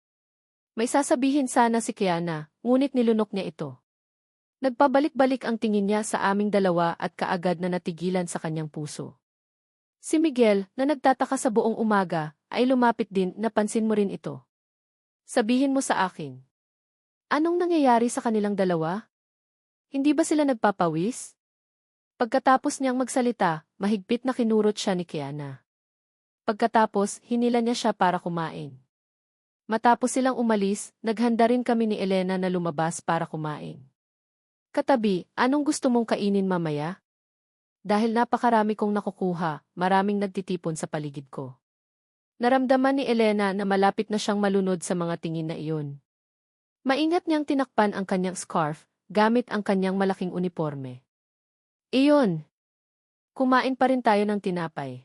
May sasabihin sana si Kiana, ngunit nilunok niya ito. Nagpabalik-balik ang tingin niya sa aming dalawa at kaagad na natigilan sa kanyang puso. Si Miguel, na nagtataka sa buong umaga, ay lumapit din, napansin mo rin ito. Sabihin mo sa akin. Anong nangyayari sa kanilang dalawa? Hindi ba sila nagpapawis? Pagkatapos niyang magsalita, mahigpit na kinurot siya ni Kiana. Pagkatapos, hinila niya siya para kumain. Matapos silang umalis, naghanda rin kami ni Elena na lumabas para kumain. Katabi, anong gusto mong kainin mamaya? Dahil napakarami kong nakukuha, maraming nagtitipon sa paligid ko. Naramdaman ni Elena na malapit na siyang malunod sa mga tingin na iyon. Maingat niyang tinakpan ang kanyang scarf, gamit ang kanyang malaking uniforme. Iyon. Kumain pa rin tayo ng tinapay.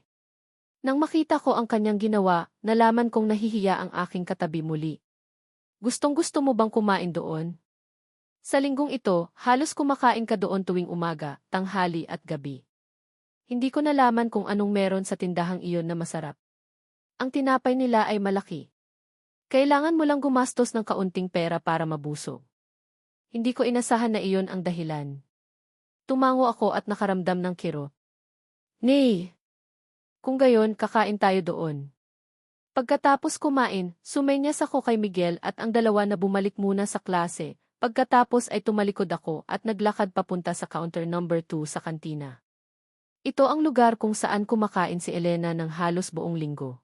Nang makita ko ang kanyang ginawa, nalaman kong nahihiya ang aking katabi muli. Gustong-gusto mo bang kumain doon? Sa linggong ito, halos kumakain ka doon tuwing umaga, tanghali at gabi. Hindi ko nalaman kung anong meron sa tindahang iyon na masarap. Ang tinapay nila ay malaki. Kailangan mo lang gumastos ng kaunting pera para mabusog. Hindi ko inasahan na iyon ang dahilan. Tumango ako at nakaramdam ng kirot. Nay! Kung gayon, kakain tayo doon. Pagkatapos kumain, sumenyas ako kay Miguel at ang dalawa na bumalik muna sa klase. Pagkatapos ay tumalikod ako at naglakad papunta sa counter number 2 sa kantina. Ito ang lugar kung saan kumakain si Elena ng halos buong linggo.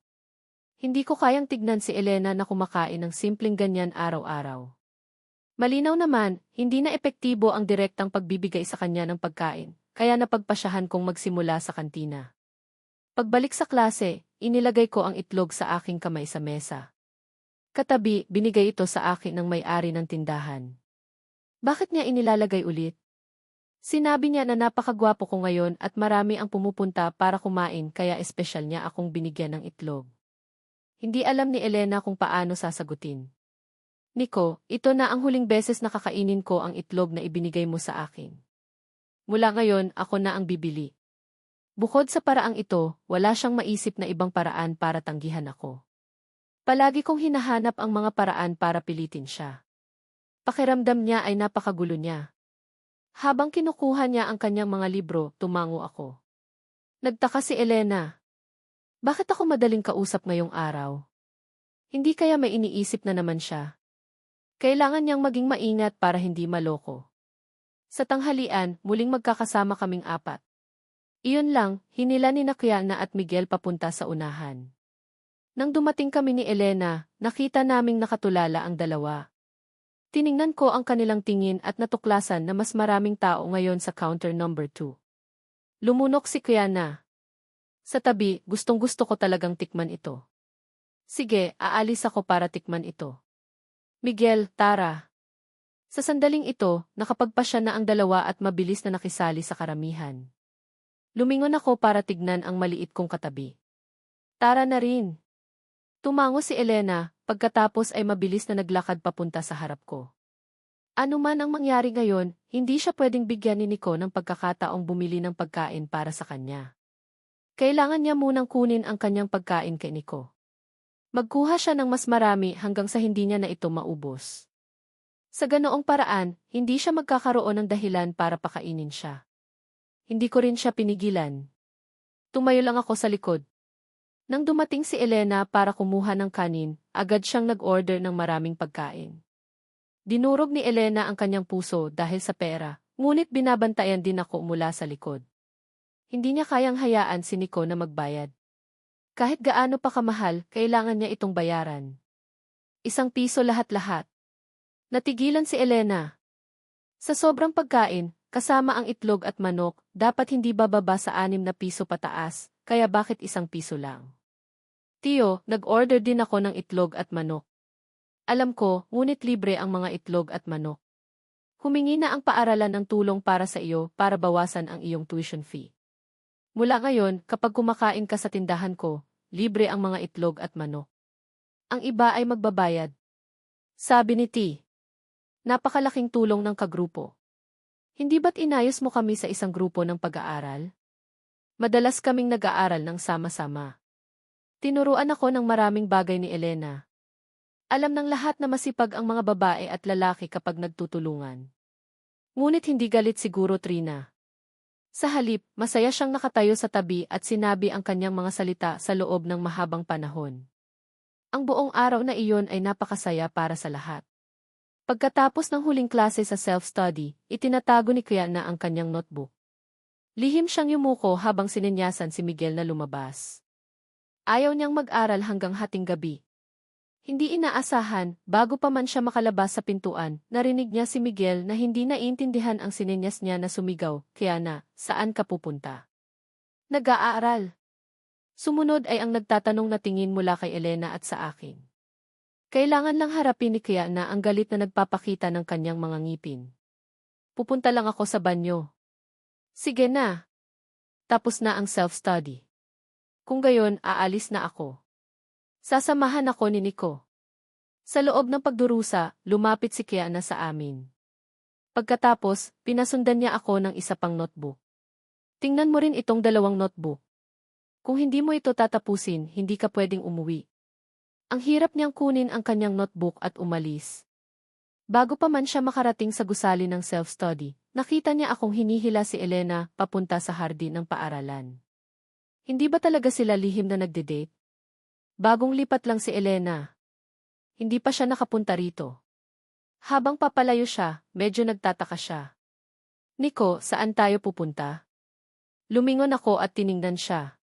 Hindi ko kayang tignan si Elena na kumakain ng simpleng ganyan araw-araw. Malinaw naman, hindi na epektibo ang direktang pagbibigay sa kanya ng pagkain, kaya napagpasyahan kong magsimula sa kantina. Pagbalik sa klase, inilagay ko ang itlog sa aking kamay sa mesa. Katabi, binigay ito sa akin ng may-ari ng tindahan. Bakit niya inilalagay ulit? Sinabi niya na napakagwapo ko ngayon at marami ang pumupunta para kumain kaya espesyal niya akong binigyan ng itlog. Hindi alam ni Elena kung paano sasagutin. Nico, ito na ang huling beses na kakainin ko ang itlog na ibinigay mo sa akin. Mula ngayon, ako na ang bibili. Bukod sa paraang ito, wala siyang maisip na ibang paraan para tanggihan ako. Palagi kong hinahanap ang mga paraan para pilitin siya. Pakiramdam niya ay napakagulo niya. Habang kinukuha niya ang kanyang mga libro, tumango ako. Nagtaka si Elena. Bakit ako madaling kausap ngayong araw? Hindi kaya may iniisip na naman siya? Kailangan niyang maging maingat para hindi maloko. Sa tanghalian, muling magkakasama kaming apat. Iyon lang, hinila ni Kiana at Miguel papunta sa unahan. Nang dumating kami ni Elena, nakita naming nakatulala ang dalawa. Tiningnan ko ang kanilang tingin at natuklasan na mas maraming tao ngayon sa counter number 2. Lumunok si Kiana. Sa tabi, gustong-gusto ko talagang tikman ito. Sige, aalis ako para tikman ito. Miguel, tara. Sa sandaling ito, nakapagpasya na ang dalawa at mabilis na nakisali sa karamihan. Lumingon ako para tignan ang maliit kong katabi. Tara na rin. Tumango si Elena, pagkatapos ay mabilis na naglakad papunta sa harap ko. Ano man ang mangyari ngayon, hindi siya pwedeng bigyan ni Nico ng pagkakataong bumili ng pagkain para sa kanya. Kailangan niya munang kunin ang kanyang pagkain kay Nico. Magkuha siya ng mas marami hanggang sa hindi niya na ito maubos. Sa ganoong paraan, hindi siya magkakaroon ng dahilan para pakainin siya. Hindi ko rin siya pinigilan. Tumayo lang ako sa likod. Nang dumating si Elena para kumuha ng kanin, agad siyang nag-order ng maraming pagkain. Dinurog ni Elena ang kanyang puso dahil sa pera, ngunit binabantayan din ako mula sa likod. Hindi niya kayang hayaan si Nico na magbayad. Kahit gaano pa kamahal, kailangan niya itong bayaran. ₱1 lahat-lahat. Natigilan si Elena. Sa sobrang pagkain, kasama ang itlog at manok, dapat hindi bababa sa ₱6 pataas, kaya bakit ₱1 lang? Tiyo, nag-order din ako ng itlog at manok. Alam ko, ngunit libre ang mga itlog at manok. Humingi na ang paaralan ng tulong para sa iyo para bawasan ang iyong tuition fee. Mula ngayon, kapag kumakain ka sa tindahan ko, libre ang mga itlog at manok. Ang iba ay magbabayad. Sabi ni T. Napakalaking tulong ng kagrupo. Hindi ba't inayos mo kami sa isang grupo ng pag-aaral? Madalas kaming nag-aaral ng sama-sama. Tinuruan ako ng maraming bagay ni Elena. Alam ng lahat na masipag ang mga babae at lalaki kapag nagtutulungan. Ngunit hindi galit siguro Trina. Sa halip, masaya siyang nakatayo sa tabi at sinabi ang kanyang mga salita sa loob ng mahabang panahon. Ang buong araw na iyon ay napakasaya para sa lahat. Pagkatapos ng huling klase sa self-study, itinatago ni Kiana ang kanyang notebook. Lihim siyang yumuko habang sininyasan si Miguel na lumabas. Ayaw niyang mag-aral hanggang hating gabi. Hindi inaasahan, bago pa man siya makalabas sa pintuan, narinig niya si Miguel na hindi naiintindihan ang sininyas niya na sumigaw, Kiana, saan ka pupunta? Nag-aaral. Sumunod ay ang nagtatanong na tingin mula kay Elena at sa akin. Kailangan lang harapin ni Kiana ang galit na nagpapakita ng kanyang mga ngipin. Pupunta lang ako sa banyo. Sige na. Tapos na ang self-study. Kung gayon, aalis na ako. Sasamahan ako ni Nico. Sa loob ng pagdurusa, lumapit si Kiana sa amin. Pagkatapos, pinasundan niya ako ng isa pang notebook. Tingnan mo rin itong 2 notebook. Kung hindi mo ito tatapusin, hindi ka pwedeng umuwi. Ang hirap niyang kunin ang kanyang notebook at umalis. Bago pa man siya makarating sa gusali ng self-study, nakita niya akong hinihila si Elena papunta sa hardin ng paaralan. Hindi ba talaga sila lihim na nagde-date? Bagong lipat lang si Elena. Hindi pa siya nakapunta rito. Habang papalayo siya, medyo nagtataka siya. Nico, saan tayo pupunta? Lumingon ako at tiningnan siya.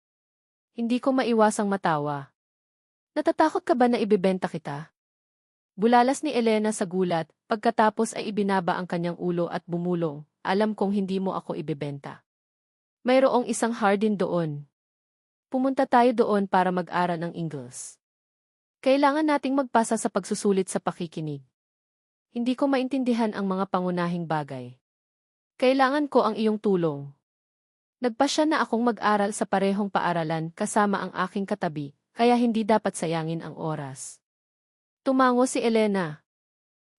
Hindi ko maiwasang matawa. Natatakot ka ba na ibebenta kita? Bulalas ni Elena sa gulat, pagkatapos ay ibinaba ang kanyang ulo at bumulong, alam kong hindi mo ako ibebenta. Mayroong isang hardin doon. Pumunta tayo doon para mag-aral ng English. Kailangan nating magpasa sa pagsusulit sa pakikinig. Hindi ko maintindihan ang mga pangunahing bagay. Kailangan ko ang iyong tulong. Nagpasya na akong mag-aral sa parehong paaralan kasama ang aking katabi, kaya hindi dapat sayangin ang oras. Tumango si Elena.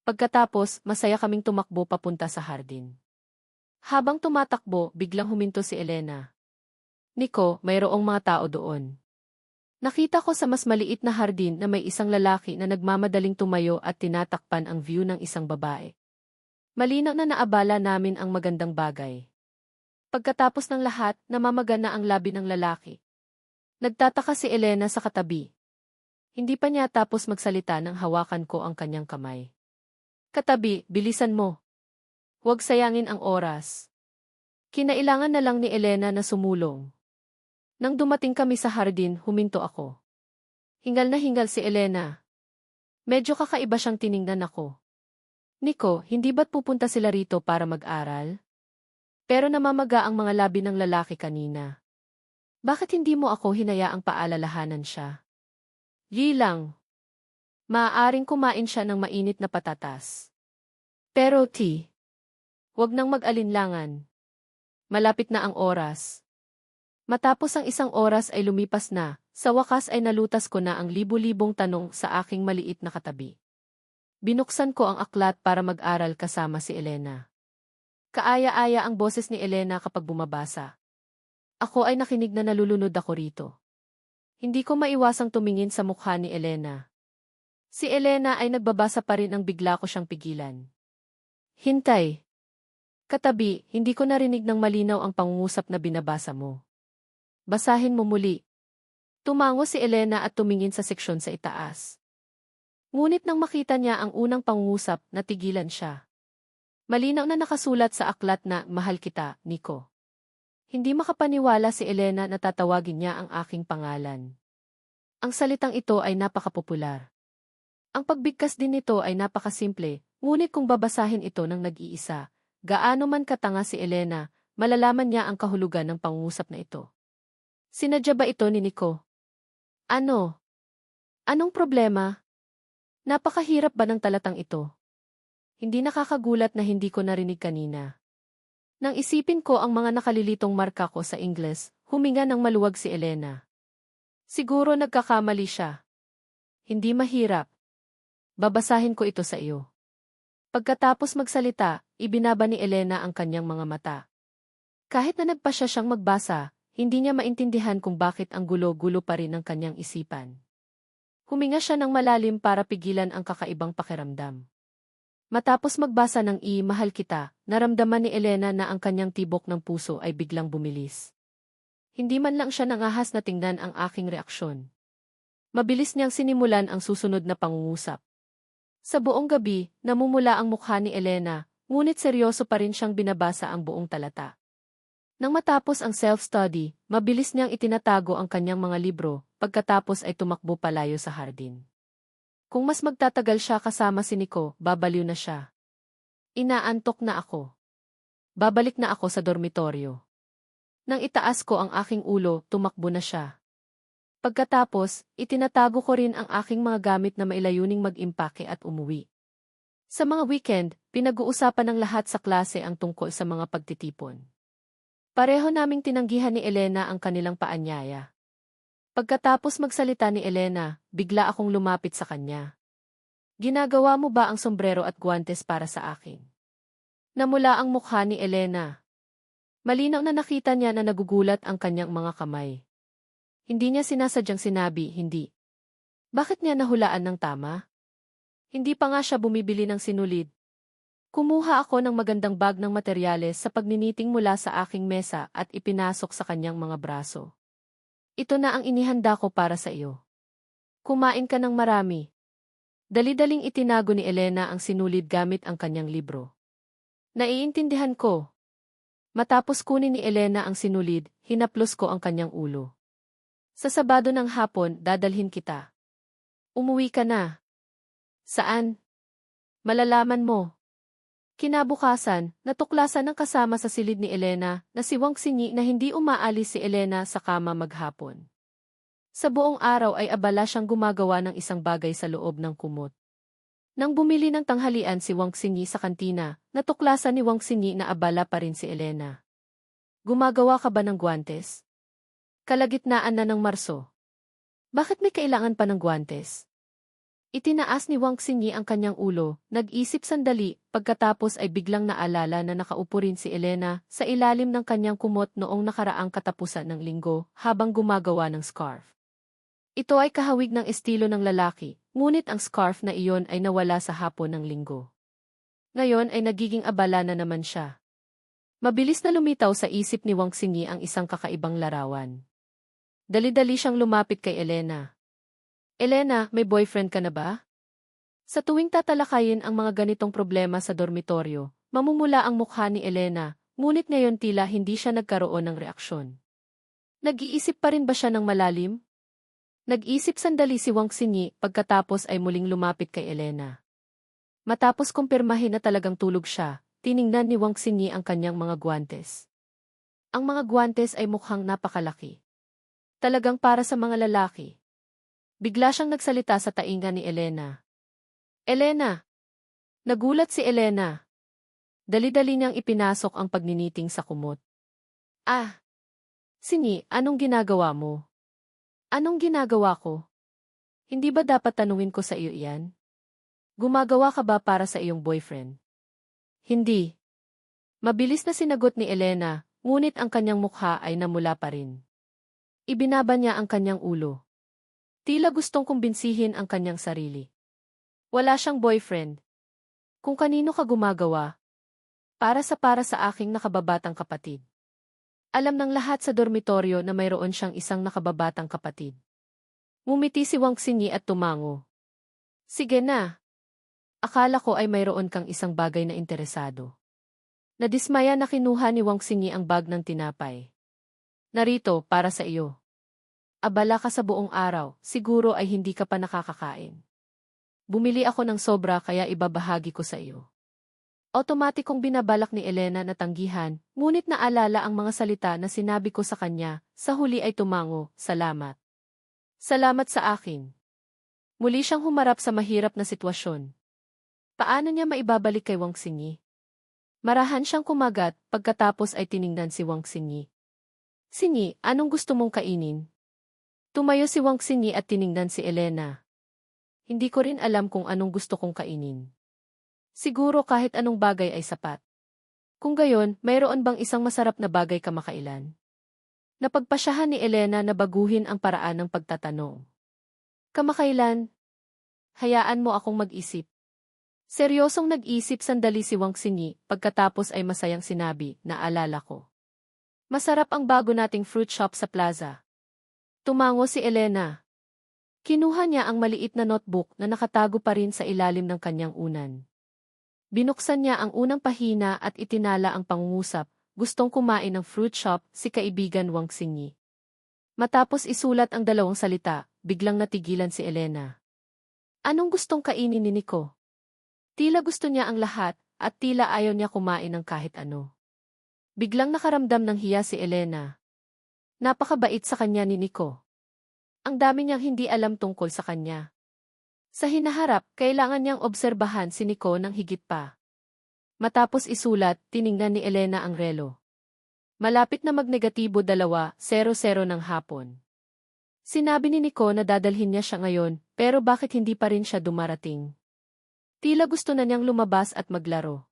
Pagkatapos, masaya kaming tumakbo papunta sa hardin. Habang tumatakbo, biglang huminto si Elena. Nico, mayroong mga tao doon. Nakita ko sa mas maliit na hardin na may isang lalaki na nagmamadaling tumayo at tinatakpan ang view ng isang babae. Malinaw na naabala namin ang magandang bagay. Pagkatapos ng lahat, namamaga na ang labi ng lalaki. Nagtataka si Elena sa katabi. Hindi pa niya tapos magsalita nang hawakan ko ang kanyang kamay. Katabi, bilisan mo. Huwag sayangin ang oras. Kinailangan na lang ni Elena na sumulong. Nang dumating kami sa hardin, huminto ako. Hingal na hingal si Elena. Medyo kakaiba siyang tiningnan ako. Nico, hindi ba't pupunta sila rito para mag-aral? Pero namamaga ang mga labi ng lalaki kanina. Bakit hindi mo ako hinayaang paalalahanan siya? Yi lang. Maaaring kumain siya ng mainit na patatas. Pero huwag nang mag-alinlangan. Malapit na ang oras. Matapos ang isang oras ay lumipas na, sa wakas ay nalutas ko na ang libu-libong tanong sa aking maliit na katabi. Binuksan ko ang aklat para mag-aral kasama si Elena. Kaaya-aya ang boses ni Elena kapag bumabasa. Ako ay nakinig na nalulunod ako rito. Hindi ko maiwasang tumingin sa mukha ni Elena. Si Elena ay nagbabasa pa rin ang bigla ko siyang pigilan. Hintay. Katabi, hindi ko narinig ng malinaw ang pangungusap na binabasa mo. Basahin mo muli. Tumango si Elena at tumingin sa seksyon sa itaas. Ngunit nang makita niya ang unang pangungusap, natigilan siya. Malinaw na nakasulat sa aklat na, mahal kita, Nico. Hindi makapaniwala si Elena na tatawagin niya ang aking pangalan. Ang salitang ito ay napakapopular. Ang pagbigkas din nito ay napakasimple, ngunit kung babasahin ito ng nag-iisa, gaano man katanga si Elena, malalaman niya ang kahulugan ng pangungusap na ito. Sinadya ba ito ni Nico? Ano? Anong problema? Napakahirap ba ng talatang ito? Hindi nakakagulat na hindi ko narinig kanina. Nang isipin ko ang mga nakalilitong marka ko sa Ingles, huminga ng maluwag si Elena. Siguro nagkakamali siya. Hindi mahirap. Babasahin ko ito sa iyo. Pagkatapos magsalita, ibinaba ni Elena ang kanyang mga mata. Kahit na nagpasya siyang magbasa, hindi niya maintindihan kung bakit ang gulo-gulo pa rin ang kanyang isipan. Huminga siya ng malalim para pigilan ang kakaibang pakiramdam. Matapos magbasa ng mahal kita, naramdaman ni Elena na ang kanyang tibok ng puso ay biglang bumilis. Hindi man lang siya nangahas na tingnan ang aking reaksyon. Mabilis niyang sinimulan ang susunod na pangungusap. Sa buong gabi, namumula ang mukha ni Elena, ngunit seryoso pa rin siyang binabasa ang buong talata. Nang matapos ang self-study, mabilis niyang itinatago ang kanyang mga libro, pagkatapos ay tumakbo palayo sa hardin. Kung mas magtatagal siya kasama si Nico, babaliw na siya. Inaantok na ako. Babalik na ako sa dormitoryo. Nang itaas ko ang aking ulo, tumakbo na siya. Pagkatapos, itinatago ko rin ang aking mga gamit na mailayuning mag-impake at umuwi. Sa mga weekend, pinag-uusapan ng lahat sa klase ang tungkol sa mga pagtitipon. Pareho naming tinanggihan ni Elena ang kanilang paanyaya. Pagkatapos magsalita ni Elena, bigla akong lumapit sa kanya. Ginagawa mo ba ang sombrero at guwantes para sa akin? Namula ang mukha ni Elena. Malinaw na nakita niya na nagugulat ang kanyang mga kamay. Hindi niya sinasadyang sinabi, hindi. Bakit niya nahulaan ng tama? Hindi pa nga siya bumibili ng sinulid. Kumuha ako ng magandang bag ng materyales sa pagniniting mula sa aking mesa at ipinasok sa kanyang mga braso. Ito na ang inihanda ko para sa iyo. Kumain ka ng marami. Dali-daling itinago ni Elena ang sinulid gamit ang kanyang libro. Naiintindihan ko. Matapos kunin ni Elena ang sinulid, hinaplos ko ang kanyang ulo. Sa Sabado ng hapon, dadalhin kita. Umuwi ka na. Saan? Malalaman mo. Kinabukasan, natuklasan ng kasama sa silid ni Elena na si Wang Xinyi na hindi umaalis si Elena sa kama maghapon. Sa buong araw ay abala siyang gumagawa ng isang bagay sa loob ng kumot. Nang bumili ng tanghalian si Wang Xinyi sa kantina, natuklasan ni Wang Xinyi na abala pa rin si Elena. Gumagawa ka ba ng guwantes? Kalagitnaan na ng Marso. Bakit may kailangan pa ng guwantes? Itinaas ni Wang Xinyi ang kanyang ulo, nag-isip sandali, pagkatapos ay biglang naalala na nakaupo rin si Elena sa ilalim ng kanyang kumot noong nakaraang katapusan ng linggo habang gumagawa ng scarf. Ito ay kahawig ng estilo ng lalaki, ngunit ang scarf na iyon ay nawala sa hapon ng linggo. Ngayon ay nagiging abala na naman siya. Mabilis na lumitaw sa isip ni Wang Xingyi ang isang kakaibang larawan. Dali-dali siyang lumapit kay Elena. Elena, may boyfriend ka na ba? Sa tuwing tatalakayin ang mga ganitong problema sa dormitoryo, mamumula ang mukha ni Elena, ngunit ngayon tila hindi siya nagkaroon ng reaksyon. Nag-iisip pa rin ba siya ng malalim? Nag-isip sandali si Wang Xingyi pagkatapos ay muling lumapit kay Elena. Matapos kumpirmahin na talagang tulog siya, tiningnan ni Wang Xingyi ang kanyang mga guwantes. Ang mga guwantes ay mukhang napakalaki. Talagang para sa mga lalaki. Bigla siyang nagsalita sa tainga ni Elena. Elena! Nagulat si Elena. Dali-dali niyang ipinasok ang pagniniting sa kumot. Ah! Sini, anong ginagawa mo? Anong ginagawa ko? Hindi ba dapat tanungin ko sa iyo iyan? Gumagawa ka ba para sa iyong boyfriend? Hindi. Mabilis na sinagot ni Elena, ngunit ang kanyang mukha ay namula pa rin. Ibinaba niya ang kanyang ulo. Tila gustong kumbinsihin ang kanyang sarili. Wala siyang boyfriend. Kung kanino ka gumagawa, para sa aking nakababatang kapatid. Alam ng lahat sa dormitoryo na mayroon siyang isang nakababatang kapatid. Ngumiti si Wang Xingyi at tumango. Sige na. Akala ko ay mayroon kang isang bagay na interesado. Nadismaya na kinuha ni Wang Xingyi ang bag ng tinapay. Narito, para sa iyo. Abala ka sa buong araw, siguro ay hindi ka pa nakakakain. Bumili ako ng sobra kaya ibabahagi ko sa iyo. Otomatikong binabalak ni Elena na tanggihan, ngunit naalala ang mga salita na sinabi ko sa kanya, sa huli ay tumango, salamat. Salamat sa akin. Muli siyang humarap sa mahirap na sitwasyon. Paano niya maibabalik kay Wang Xingyi? Marahan siyang kumagat, pagkatapos ay tiningnan si Wang Xingyi. Xingyi, anong gusto mong kainin? Tumayo si Wang Xingyi at tiningnan si Elena. Hindi ko rin alam kung anong gusto kong kainin. Siguro kahit anong bagay ay sapat. Kung gayon, mayroon bang isang masarap na bagay kamakailan? Napagpasyahan ni Elena na baguhin ang paraan ng pagtatanong. Kamakailan? Hayaan mo akong mag-isip. Seryosong nag-isip sandali si Wang Xingyi, pagkatapos ay masayang sinabi, naalala ko. Masarap ang bago nating fruit shop sa plaza. Tumango si Elena. Kinuha niya ang maliit na notebook na nakatago pa rin sa ilalim ng kanyang unan. Binuksan niya ang unang pahina at itinala ang pangungusap, gustong kumain ng fruit shop si kaibigan Wang Xingyi. Matapos isulat ang dalawang salita, biglang natigilan si Elena. Anong gustong kainin ni Nico? Tila gusto niya ang lahat, at tila ayaw niya kumain ng kahit ano. Biglang nakaramdam ng hiya si Elena. Napakabait sa kanya ni Nico. Ang dami niyang hindi alam tungkol sa kanya. Sa hinaharap, kailangan niyang obserbahan si Nico ng higit pa. Matapos isulat, tiningnan ni Elena ang relo. Malapit na magnegatibo 2:00 ng hapon. Sinabi ni Nico na dadalhin niya siya ngayon, pero bakit hindi pa rin siya dumarating? Tila gusto na niyang lumabas at maglaro.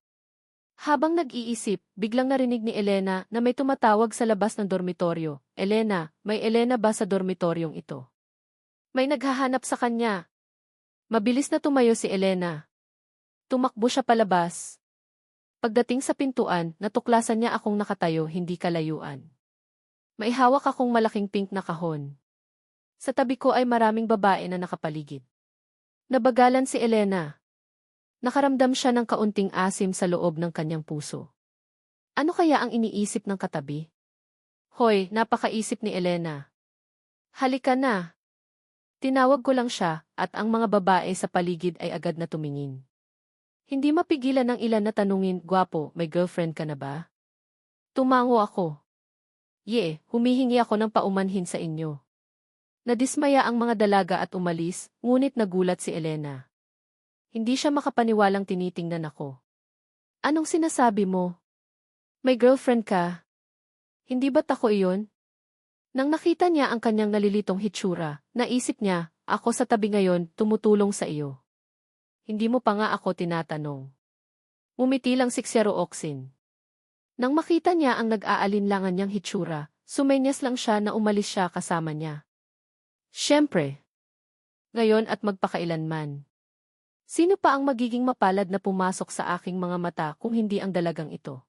Habang nag-iisip, biglang narinig ni Elena na may tumatawag sa labas ng dormitoryo. Elena, may Elena ba sa dormitoryong ito? May naghahanap sa kanya. Mabilis na tumayo si Elena. Tumakbo siya palabas. Pagdating sa pintuan, natuklasan niya akong nakatayo hindi kalayuan. May hawak akong malaking pink na kahon. Sa tabi ko ay maraming babae na nakapaligid. Nabagalan si Elena. Nakaramdam siya ng kaunting asim sa loob ng kanyang puso. Ano kaya ang iniisip ng katabi? Hoy, napakaisip ni Elena. Halika na. Tinawag ko lang siya, at ang mga babae sa paligid ay agad na tumingin. Hindi mapigilan ng ilan na tanungin, gwapo, may girlfriend ka na ba? Tumango ako. Humihingi ako ng paumanhin sa inyo. Nadismaya ang mga dalaga at umalis, ngunit nagulat si Elena. Hindi siya makapaniwalang tinitingnan ako. Anong sinasabi mo? May girlfriend ka? Hindi ba't ako iyon? Nang nakita niya ang kanyang nalilitong hitsura, naisip niya, ako sa tabi ngayon, tumutulong sa iyo. Hindi mo pa nga ako tinatanong. Umiti lang si Xeroxin. Nang makita niya ang nag-aalinlangan niyang hitsura, sumenyas lang siya na umalis siya kasama niya. Siyempre. Ngayon at magpakailanman. Sino pa ang magiging mapalad na pumasok sa aking mga mata kung hindi ang dalagang ito?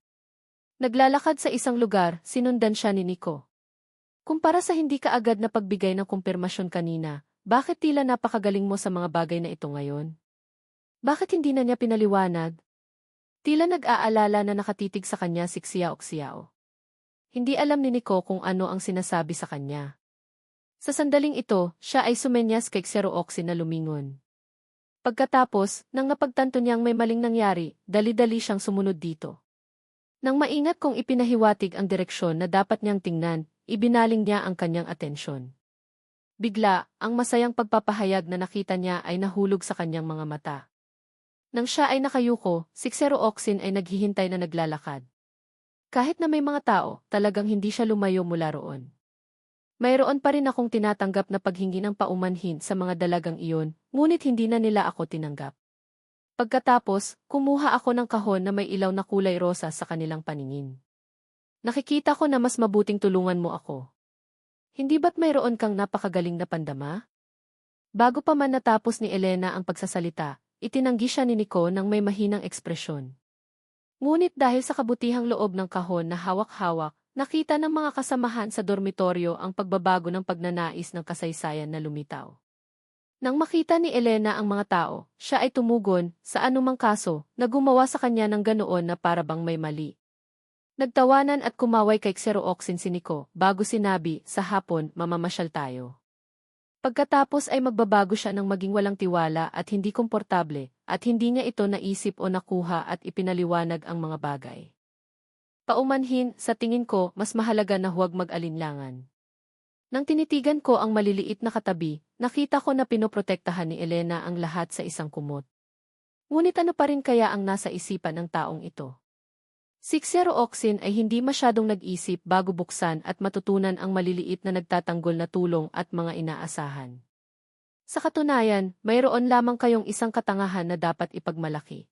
Naglalakad sa isang lugar, sinundan siya ni Nico. Kumpara sa hindi ka agad na pagbigay ng kumpirmasyon kanina, bakit tila napakagaling mo sa mga bagay na ito ngayon? Bakit hindi na niya pinaliwanag? Tila nag-aalala na nakatitig sa kanya si Xiao. Hindi alam ni Nico kung ano ang sinasabi sa kanya. Sa sandaling ito, siya ay sumenyas kay Xeroxin na lumingon. Pagkatapos, nang napagtanto niyang may maling nangyari, dali-dali siyang sumunod dito. Nang maingat kong ipinahiwatig ang direksyon na dapat niyang tingnan, ibinaling niya ang kanyang atensyon. Bigla, ang masayang pagpapahayag na nakita niya ay nahulog sa kanyang mga mata. Nang siya ay nakayuko, si Xeroxin ay naghihintay na naglalakad. Kahit na may mga tao, talagang hindi siya lumayo mula roon. Mayroon pa rin akong tinatanggap na paghingi ng paumanhin sa mga dalagang iyon, ngunit hindi na nila ako tinanggap. Pagkatapos, kumuha ako ng kahon na may ilaw na kulay rosa sa kanilang paningin. Nakikita ko na mas mabuting tulungan mo ako. Hindi ba't mayroon kang napakagaling na pandama? Bago pa man natapos ni Elena ang pagsasalita, itinanggi siya ni Nico ng may mahinang ekspresyon. Ngunit dahil sa kabutihang loob ng kahon na hawak-hawak, nakita ng mga kasamahan sa dormitoryo ang pagbabago ng pagnanais ng kasaysayan na lumitaw. Nang makita ni Elena ang mga tao, siya ay tumugon, sa anumang kaso, na gumawa sa kanya ng ganoon na para bang may mali. Nagtawanan at kumaway kay Xeroxin si Nico, bago sinabi, sa hapon, mamamasyal tayo. Pagkatapos ay magbabago siya ng maging walang tiwala at hindi komportable, at hindi niya ito naisip o nakuha at ipinaliwanag ang mga bagay. Paumanhin, sa tingin ko, mas mahalaga na huwag mag-alinlangan. Nang tinitigan ko ang maliliit na katabi, nakita ko na pinoprotektahan ni Elena ang lahat sa isang kumot. Ngunit ano pa rin kaya ang nasa isipan ng taong ito? Si Xeroxin ay hindi masyadong nag-isip bago buksan at matutunan ang maliliit na nagtatanggol na tulong at mga inaasahan. Sa katunayan, mayroon lamang kayong isang katangahan na dapat ipagmalaki.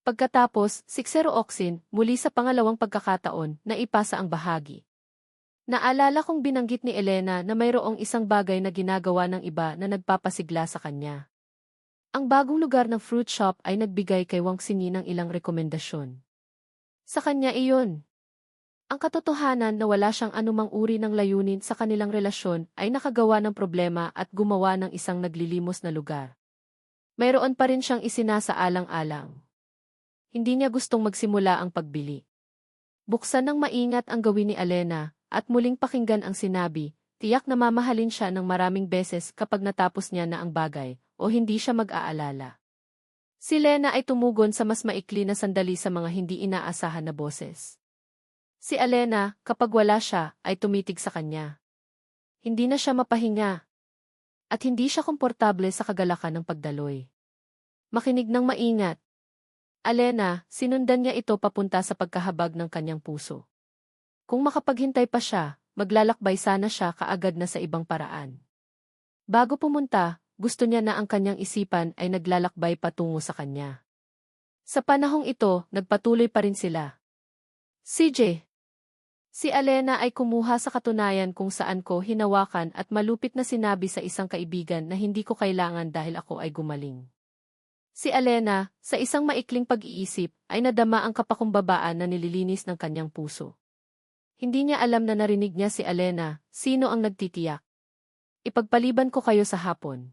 Pagkatapos, si Xeroxin, muli sa pangalawang pagkakataon, na ipasa ang bahagi. Naalala kong binanggit ni Elena na mayroong isang bagay na ginagawa ng iba na nagpapasigla sa kanya. Ang bagong lugar ng fruit shop ay nagbigay kay Wang Xingyi ng ilang rekomendasyon. Sa kanya iyon. Ang katotohanan na wala siyang anumang uri ng layunin sa kanilang relasyon ay nakagawa ng problema at gumawa ng isang naglilimos na lugar. Mayroon pa rin siyang isinasaalang-alang. Hindi niya gustong magsimula ang pagbili. Buksan ng maingat ang gawin ni Elena, at muling pakinggan ang sinabi, tiyak na mamahalin siya ng maraming beses kapag natapos niya na ang bagay, o hindi siya mag-aalala. Si Lena ay tumugon sa mas maikli na sandali sa mga hindi inaasahan na boses. Si Elena, kapag wala siya, ay tumitig sa kanya. Hindi na siya mapahinga. At hindi siya komportable sa kagalakan ng pagdaloy. Makinig ng maingat. Elena, sinundan niya ito papunta sa pagkahabag ng kanyang puso. Kung makapaghintay pa siya, maglalakbay sana siya kaagad na sa ibang paraan. Bago pumunta, gusto niya na ang kanyang isipan ay naglalakbay patungo sa kanya. Sa panahong ito, nagpatuloy pa rin sila. CJ. Si Elena ay kumuha sa katunayan kung saan ko hinawakan at malupit na sinabi sa isang kaibigan na hindi ko kailangan dahil ako ay gumaling. Si Elena, sa isang maikling pag-iisip, ay nadama ang kapakumbabaan na nililinis ng kanyang puso. Hindi niya alam na narinig niya si Elena, sino ang nagtitiyak. Ipagpaliban ko kayo sa hapon.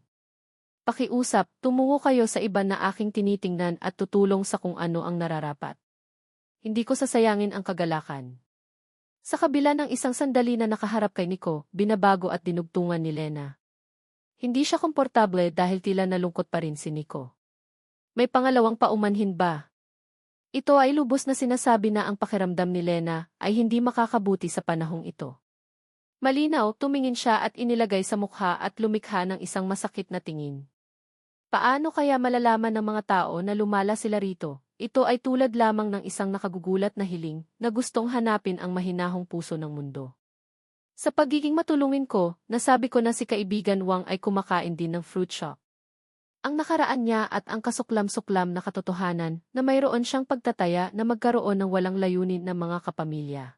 Pakiusap, tumungo kayo sa iba na aking tinitingnan at tutulong sa kung ano ang nararapat. Hindi ko sasayangin ang kagalakan. Sa kabila ng isang sandali na nakaharap kay Nico, binabago at dinugtungan ni Lena. Hindi siya komportable dahil tila nalungkot pa rin si Nico. May pangalawang paumanhin ba? Ito ay lubos na sinasabi na ang pakiramdam ni Lena ay hindi makakabuti sa panahong ito. Malinaw, tumingin siya at inilagay sa mukha at lumikha ng isang masakit na tingin. Paano kaya malalaman ng mga tao na lumala sila rito? Ito ay tulad lamang ng isang nakagugulat na hiling na gustong hanapin ang mahinahong puso ng mundo. Sa pagiging matulungin ko, nasabi ko na si kaibigan Wang ay kumakain din ng fruit shop. Ang nakaraan niya at ang kasuklam-suklam na katotohanan na mayroon siyang pagtataya na magkaroon ng walang layunin ng mga kapamilya.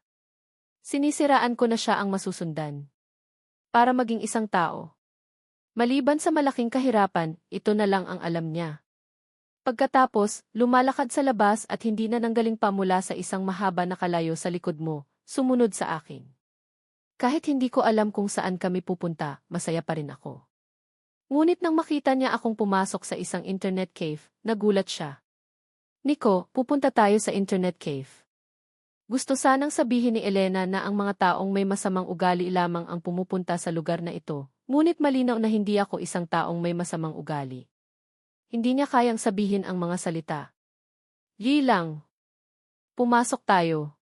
Sinisiraan ko na siya ang masusundan. Para maging isang tao. Maliban sa malaking kahirapan, ito na lang ang alam niya. Pagkatapos, lumalakad sa labas at hindi na nanggaling pa mula sa isang mahaba na kalayo sa likod mo, sumunod sa akin. Kahit hindi ko alam kung saan kami pupunta, masaya pa rin ako. Ngunit nang makita niya akong pumasok sa isang internet cave, nagulat siya. Nico, pupunta tayo sa internet cave. Gusto sanang sabihin ni Elena na ang mga taong may masamang ugali lamang ang pumupunta sa lugar na ito, ngunit malinaw na hindi ako isang taong may masamang ugali. Hindi niya kayang sabihin ang mga salita. Yi lang. Pumasok tayo.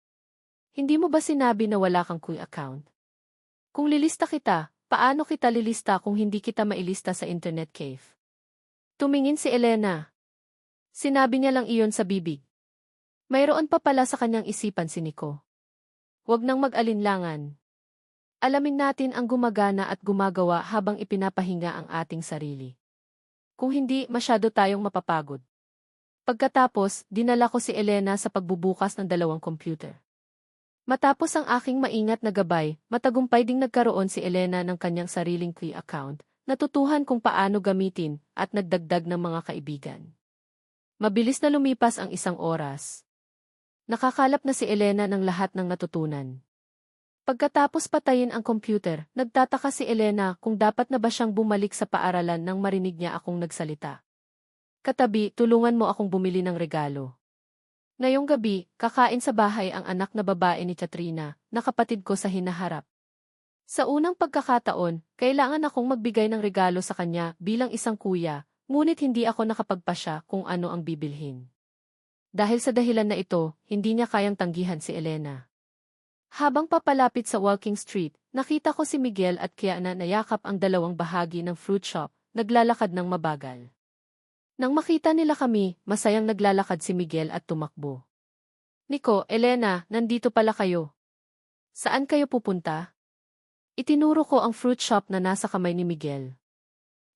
Hindi mo ba sinabi na wala kang Q account? Kung lilista kita, paano kita lilista kung hindi kita mailista sa internet cave? Tumingin si Elena. Sinabi niya lang iyon sa bibig. Mayroon pa pala sa kanyang isipan si Nico. Huwag nang mag-alinlangan. Alamin natin ang gumagana at gumagawa habang ipinapahinga ang ating sarili. Kung hindi, masyado tayong mapapagod. Pagkatapos, dinala ko si Elena sa pagbubukas ng 2 computer. Matapos ang aking maingat na gabay, matagumpay ding nagkaroon si Elena ng kanyang sariling Q account, natutuhan kung paano gamitin, at nagdagdag ng mga kaibigan. Mabilis na lumipas ang 1 oras. Nakakalap na si Elena ng lahat ng natutunan. Pagkatapos patayin ang computer, nagtataka si Elena kung dapat na ba siyang bumalik sa paaralan nang marinig niya akong nagsalita. Katabi, tulungan mo akong bumili ng regalo. Ngayong gabi, kakain sa bahay ang anak na babae ni Katrina, na kapatid ko sa hinaharap. Sa unang pagkakataon, kailangan akong magbigay ng regalo sa kanya bilang isang kuya, ngunit hindi ako nakapagpasya kung ano ang bibilhin. Dahil sa dahilan na ito, hindi niya kayang tanggihan si Elena. Habang papalapit sa Walking Street, nakita ko si Miguel at Kiana na yakap ang 2 bahagi ng fruit shop, naglalakad ng mabagal. Nang makita nila kami, masayang naglalakad si Miguel at tumakbo. Nico, Elena, nandito pala kayo. Saan kayo pupunta? Itinuro ko ang fruit shop na nasa kamay ni Miguel.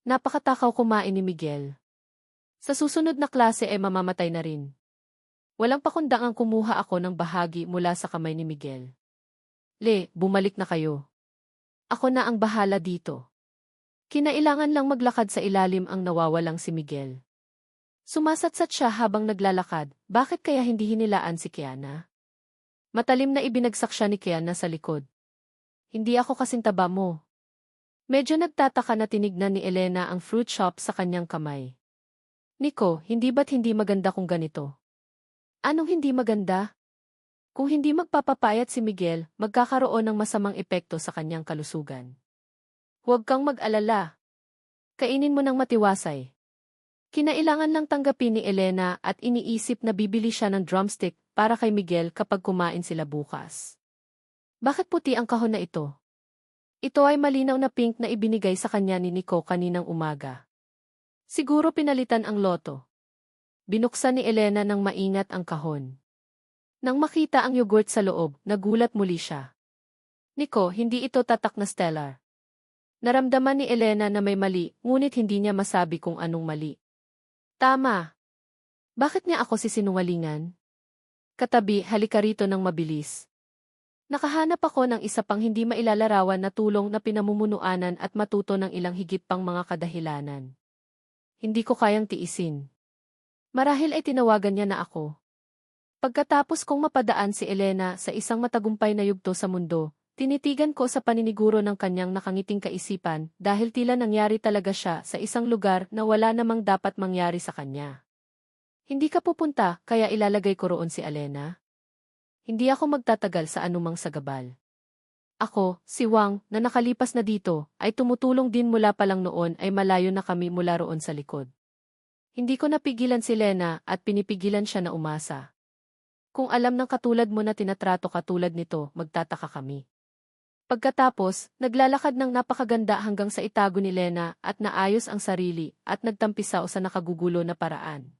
Napakatakaw kumain ni Miguel. Sa susunod na klase ay mamamatay na rin. Walang pakundangang kumuha ako ng bahagi mula sa kamay ni Miguel. Bumalik na kayo. Ako na ang bahala dito. Kinailangan lang maglakad sa ilalim ang nawawalang si Miguel. Sumasatsat siya habang naglalakad, bakit kaya hindi hinilaan si Kiana? Matalim na ibinagsak siya ni Kiana sa likod. Hindi ako kasing taba mo. Medyo nagtataka na tinignan ni Elena ang fruit shop sa kanyang kamay. Nico, hindi ba't hindi maganda kung ganito? Anong hindi maganda? Kung hindi magpapapayat si Miguel, magkakaroon ng masamang epekto sa kanyang kalusugan. Huwag kang mag-alala. Kainin mo ng matiwasay. Kinailangan lang tanggapin ni Elena at iniisip na bibili siya ng drumstick para kay Miguel kapag kumain sila bukas. Bakit puti ang kahon na ito? Ito ay malinaw na pink na ibinigay sa kanya ni Nico kaninang umaga. Siguro pinalitan ang loto. Binuksan ni Elena ng maingat ang kahon. Nang makita ang yogurt sa loob, nagulat muli siya. Nico, hindi ito tatak na stellar. Naramdaman ni Elena na may mali, ngunit hindi niya masabi kung anong mali. Tama. Bakit niya ako sisinungalingan? Katabi, halika rito ng mabilis. Nakahanap ako ng isa pang hindi mailalarawan na tulong na pinamumunuanan at matuto ng ilang higit pang mga kadahilanan. Hindi ko kayang tiisin. Marahil ay tinawagan niya na ako. Pagkatapos kong mapadaan si Elena sa isang matagumpay na yugto sa mundo, tinitigan ko sa paniniguro ng kanyang nakangiting kaisipan dahil tila nangyari talaga siya sa isang lugar na wala namang dapat mangyari sa kanya. Hindi ka pupunta, kaya ilalagay ko roon si Elena? Hindi ako magtatagal sa anumang sagabal. Ako, si Wang, na nakalipas na dito, ay tumutulong din mula pa lang noon ay malayo na kami mula roon sa likod. Hindi ko napigilan si Lena at pinipigilan siya na umasa. Kung alam ng katulad mo na tinatrato katulad nito, magtataka kami. Pagkatapos, naglalakad ng napakaganda hanggang sa itago ni Lena at naayos ang sarili at nagtampisaw sa nakagugulo na paraan.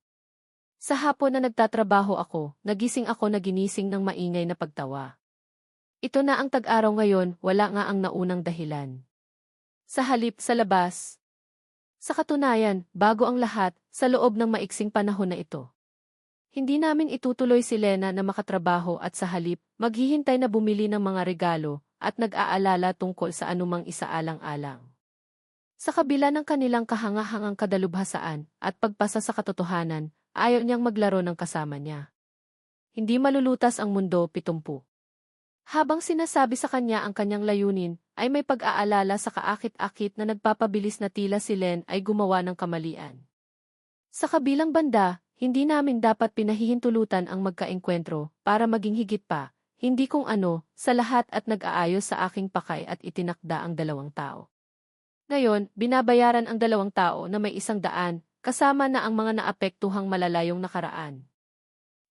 Sa hapon na nagtatrabaho ako, nagising ako na ginising ng maingay na pagtawa. Ito na ang tag-araw ngayon, wala nga ang naunang dahilan. Sa halip, sa labas. Sa katunayan, bago ang lahat, sa loob ng maiksing panahon na ito. Hindi namin itutuloy si Lena na makatrabaho at sa halip, maghihintay na bumili ng mga regalo at nag-aalala tungkol sa anumang isaalang-alang. Sa kabila ng kanilang kahangahangang kadalubhasaan at pagpasa sa katotohanan, ayaw niyang maglaro ng kasama niya. Hindi malulutas ang mundo, 70. Habang sinasabi sa kanya ang kanyang layunin, ay may pag-aalala sa kaakit-akit na nagpapabilis na tila si Len ay gumawa ng kamalian. Sa kabilang banda, hindi namin dapat pinahihintulutan ang magkaengkwentro para maging higit pa, hindi kung ano, sa lahat at nag-aayos sa aking pakay at itinakda ang 2 tao. Ngayon, binabayaran ang 2 tao na may 100, kasama na ang mga naapektuhang malalayong nakaraan.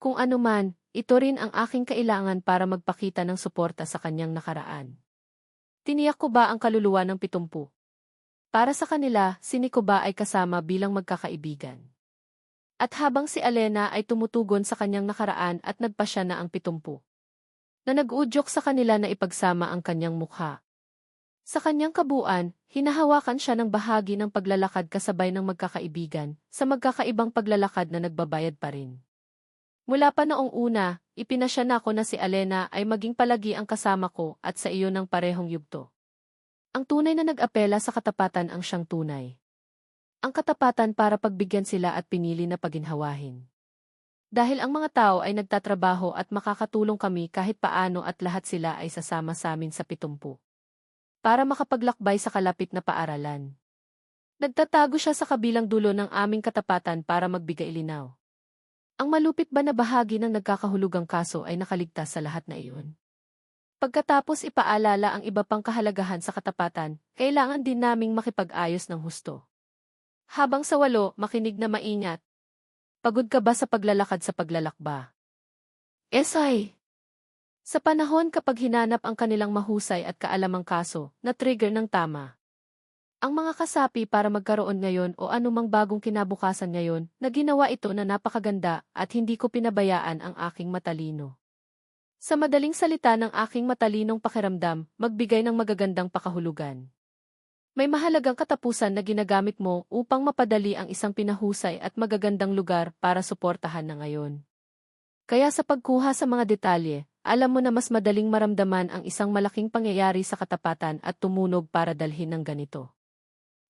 Kung ano man, ito rin ang aking kailangan para magpakita ng suporta sa kanyang nakaraan. Tiniyak ko ba ang kaluluwa ng 70? Para sa kanila, si Nico ba ay kasama bilang magkakaibigan? At habang si Elena ay tumutugon sa kanyang nakaraan at nagpasya na ang 70, na nag-udyok sa kanila na ipagsama ang kanyang mukha. Sa kanyang kabuuan, hinahawakan siya ng bahagi ng paglalakad kasabay ng magkakaibigan, sa magkakaibang paglalakad na nagbabayad pa rin. Mula pa noong una, ipinasya na ako na si Elena ay maging palagi ang kasama ko at sa iyo ng parehong yugto. Ang tunay na nag-apela sa katapatan ang siyang tunay. Ang katapatan para pagbigyan sila at pinili na paginhawahin. Dahil ang mga tao ay nagtatrabaho at makakatulong kami kahit paano at lahat sila ay sasama sa amin sa 70. Para makapaglakbay sa kalapit na paaralan. Nagtatago siya sa kabilang dulo ng aming katapatan para magbigay linaw. Ang malupit ba na bahagi ng nagkakahulugang kaso ay nakaligtas sa lahat na iyon? Pagkatapos ipaalala ang iba pang kahalagahan sa katapatan, kailangan din naming makipag-ayos ng husto. Habang sa 8, makinig na maingat. Pagod ka ba sa paglalakad sa paglalakba? Esay! Sa panahon kapag hinanap ang kanilang mahusay at kaalamang kaso, na-trigger ng tama. Ang mga kasapi para magkaroon ngayon o anumang bagong kinabukasan ngayon, na ginawa ito na napakaganda at hindi ko pinabayaan ang aking matalino. Sa madaling salita ng aking matalinong pakiramdam, magbigay ng magagandang pakahulugan. May mahalagang katapusan na ginagamit mo upang mapadali ang isang pinahusay at magagandang lugar para suportahan na ngayon. Kaya sa pagkuha sa mga detalye, alam mo na mas madaling maramdaman ang isang malaking pangyayari sa katapatan at tumunog para dalhin ng ganito.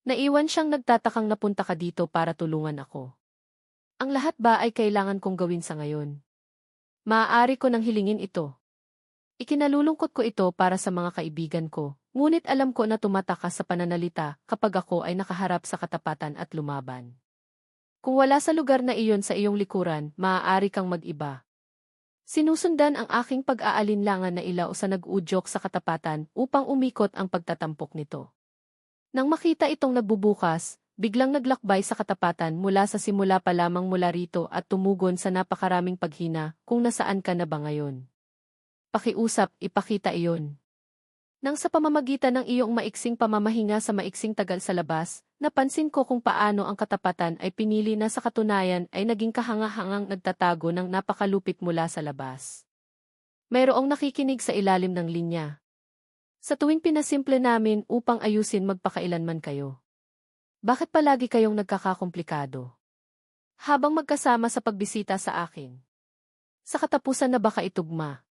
Naiwan siyang nagtatakang napunta ka dito para tulungan ako. Ang lahat ba ay kailangan kong gawin sa ngayon? Maaari ko nang hilingin ito. Ikinalulungkot ko ito para sa mga kaibigan ko, ngunit alam ko na tumatakas sa pananalita kapag ako ay nakaharap sa katapatan at lumaban. Kung wala sa lugar na iyon sa iyong likuran, maaari kang mag-iba. Sinusundan ang aking pag-aalinlangan na ilaw sa nag-udyok sa katapatan upang umikot ang pagtatampok nito. Nang makita itong nagbubukas, biglang naglakbay sa katapatan mula sa simula pa lamang mula rito at tumugon sa napakaraming paghina kung nasaan ka na ba ngayon. Pakiusap, ipakita iyon. Nang sa pamamagitan ng iyong maiksing pamamahinga sa maiksing tagal sa labas, napansin ko kung paano ang katapatan ay pinili na sa katunayan ay naging kahangahangang nagtatago ng napakalupit mula sa labas. Mayroong nakikinig sa ilalim ng linya. Sa tuwing pinasimple namin upang ayusin magpakailanman kayo. Bakit palagi kayong nagkakakomplikado? Habang magkasama sa pagbisita sa akin. Sa katapusan na baka itugma.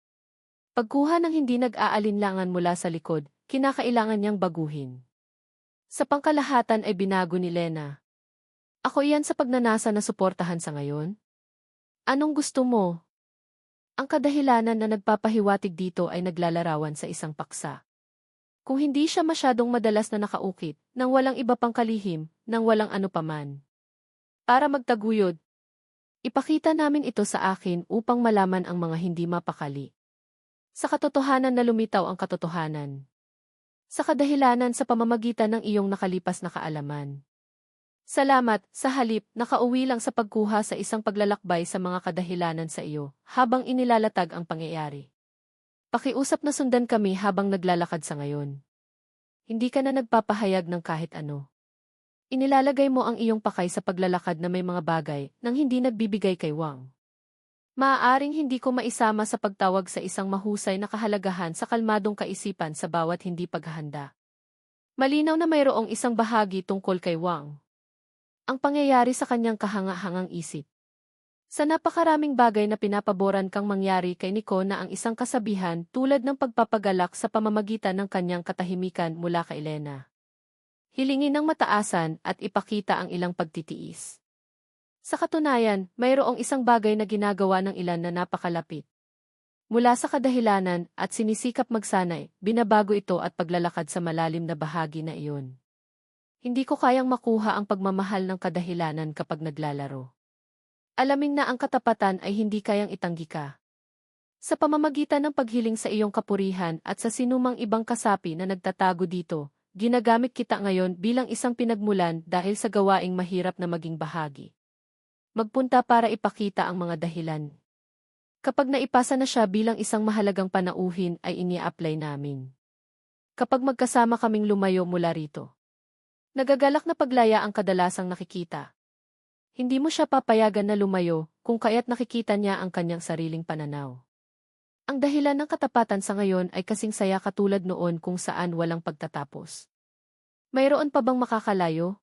Pagkuha ng hindi nag-aalinlangan mula sa likod, kinakailangan niyang baguhin. Sa pangkalahatan ay binago ni Lena. Ako iyan sa pagnanasa na suportahan sa ngayon? Anong gusto mo? Ang kadahilanan na nagpapahiwatig dito ay naglalarawan sa isang paksa. Kung hindi siya masyadong madalas na nakaukit, nang walang iba pang kalihim, nang walang ano paman. Para magtaguyod, ipakita namin ito sa akin upang malaman ang mga hindi mapakali. Sa katotohanan na lumitaw ang katotohanan. Sa kadahilanan sa pamamagitan ng iyong nakalipas na kaalaman. Salamat, sa halip, nakauwi lang sa pagkuha sa isang paglalakbay sa mga kadahilanan sa iyo, habang inilalatag ang pangyayari. Pakiusap na sundan kami habang naglalakad sa ngayon. Hindi ka na nagpapahayag ng kahit ano. Inilalagay mo ang iyong pakay sa paglalakad na may mga bagay nang hindi nagbibigay kay Wang. Maaaring hindi ko maisama sa pagtawag sa isang mahusay na kahalagahan sa kalmadong kaisipan sa bawat hindi paghahanda. Malinaw na mayroong isang bahagi tungkol kay Wang. Ang pangyayari sa kanyang kahangahangang isip. Sa napakaraming bagay na pinapaboran kang mangyari kay Nico na ang isang kasabihan tulad ng pagpapagalak sa pamamagitan ng kanyang katahimikan mula kay Elena. hilingin ng mataasan at ipakita ang ilang pagtitiis. Sa katunayan, mayroong isang bagay na ginagawa ng ilan na napakalapit. Mula sa kadahilanan at sinisikap magsanay, binabago ito at paglalakad sa malalim na bahagi na iyon. Hindi ko kayang makuha ang pagmamahal ng kadahilanan kapag naglalaro. Alamin na ang katapatan ay hindi kayang itanggi ka. Sa pamamagitan ng paghiling sa iyong kapurihan at sa sinumang ibang kasapi na nagtatago dito, ginagamit kita ngayon bilang isang pinagmulan dahil sa gawaing mahirap na maging bahagi. Magpunta para ipakita ang mga dahilan. Kapag naipasa na siya bilang isang mahalagang panauhin ay ini-apply namin. Kapag magkasama kaming lumayo mula rito. Nagagalak na paglaya ang kadalasang nakikita. Hindi mo siya papayagan na lumayo kung kaya't nakikita niya ang kanyang sariling pananaw. Ang dahilan ng katapatan sa ngayon ay kasing saya katulad noon kung saan walang pagtatapos. Mayroon pa bang makakalayo?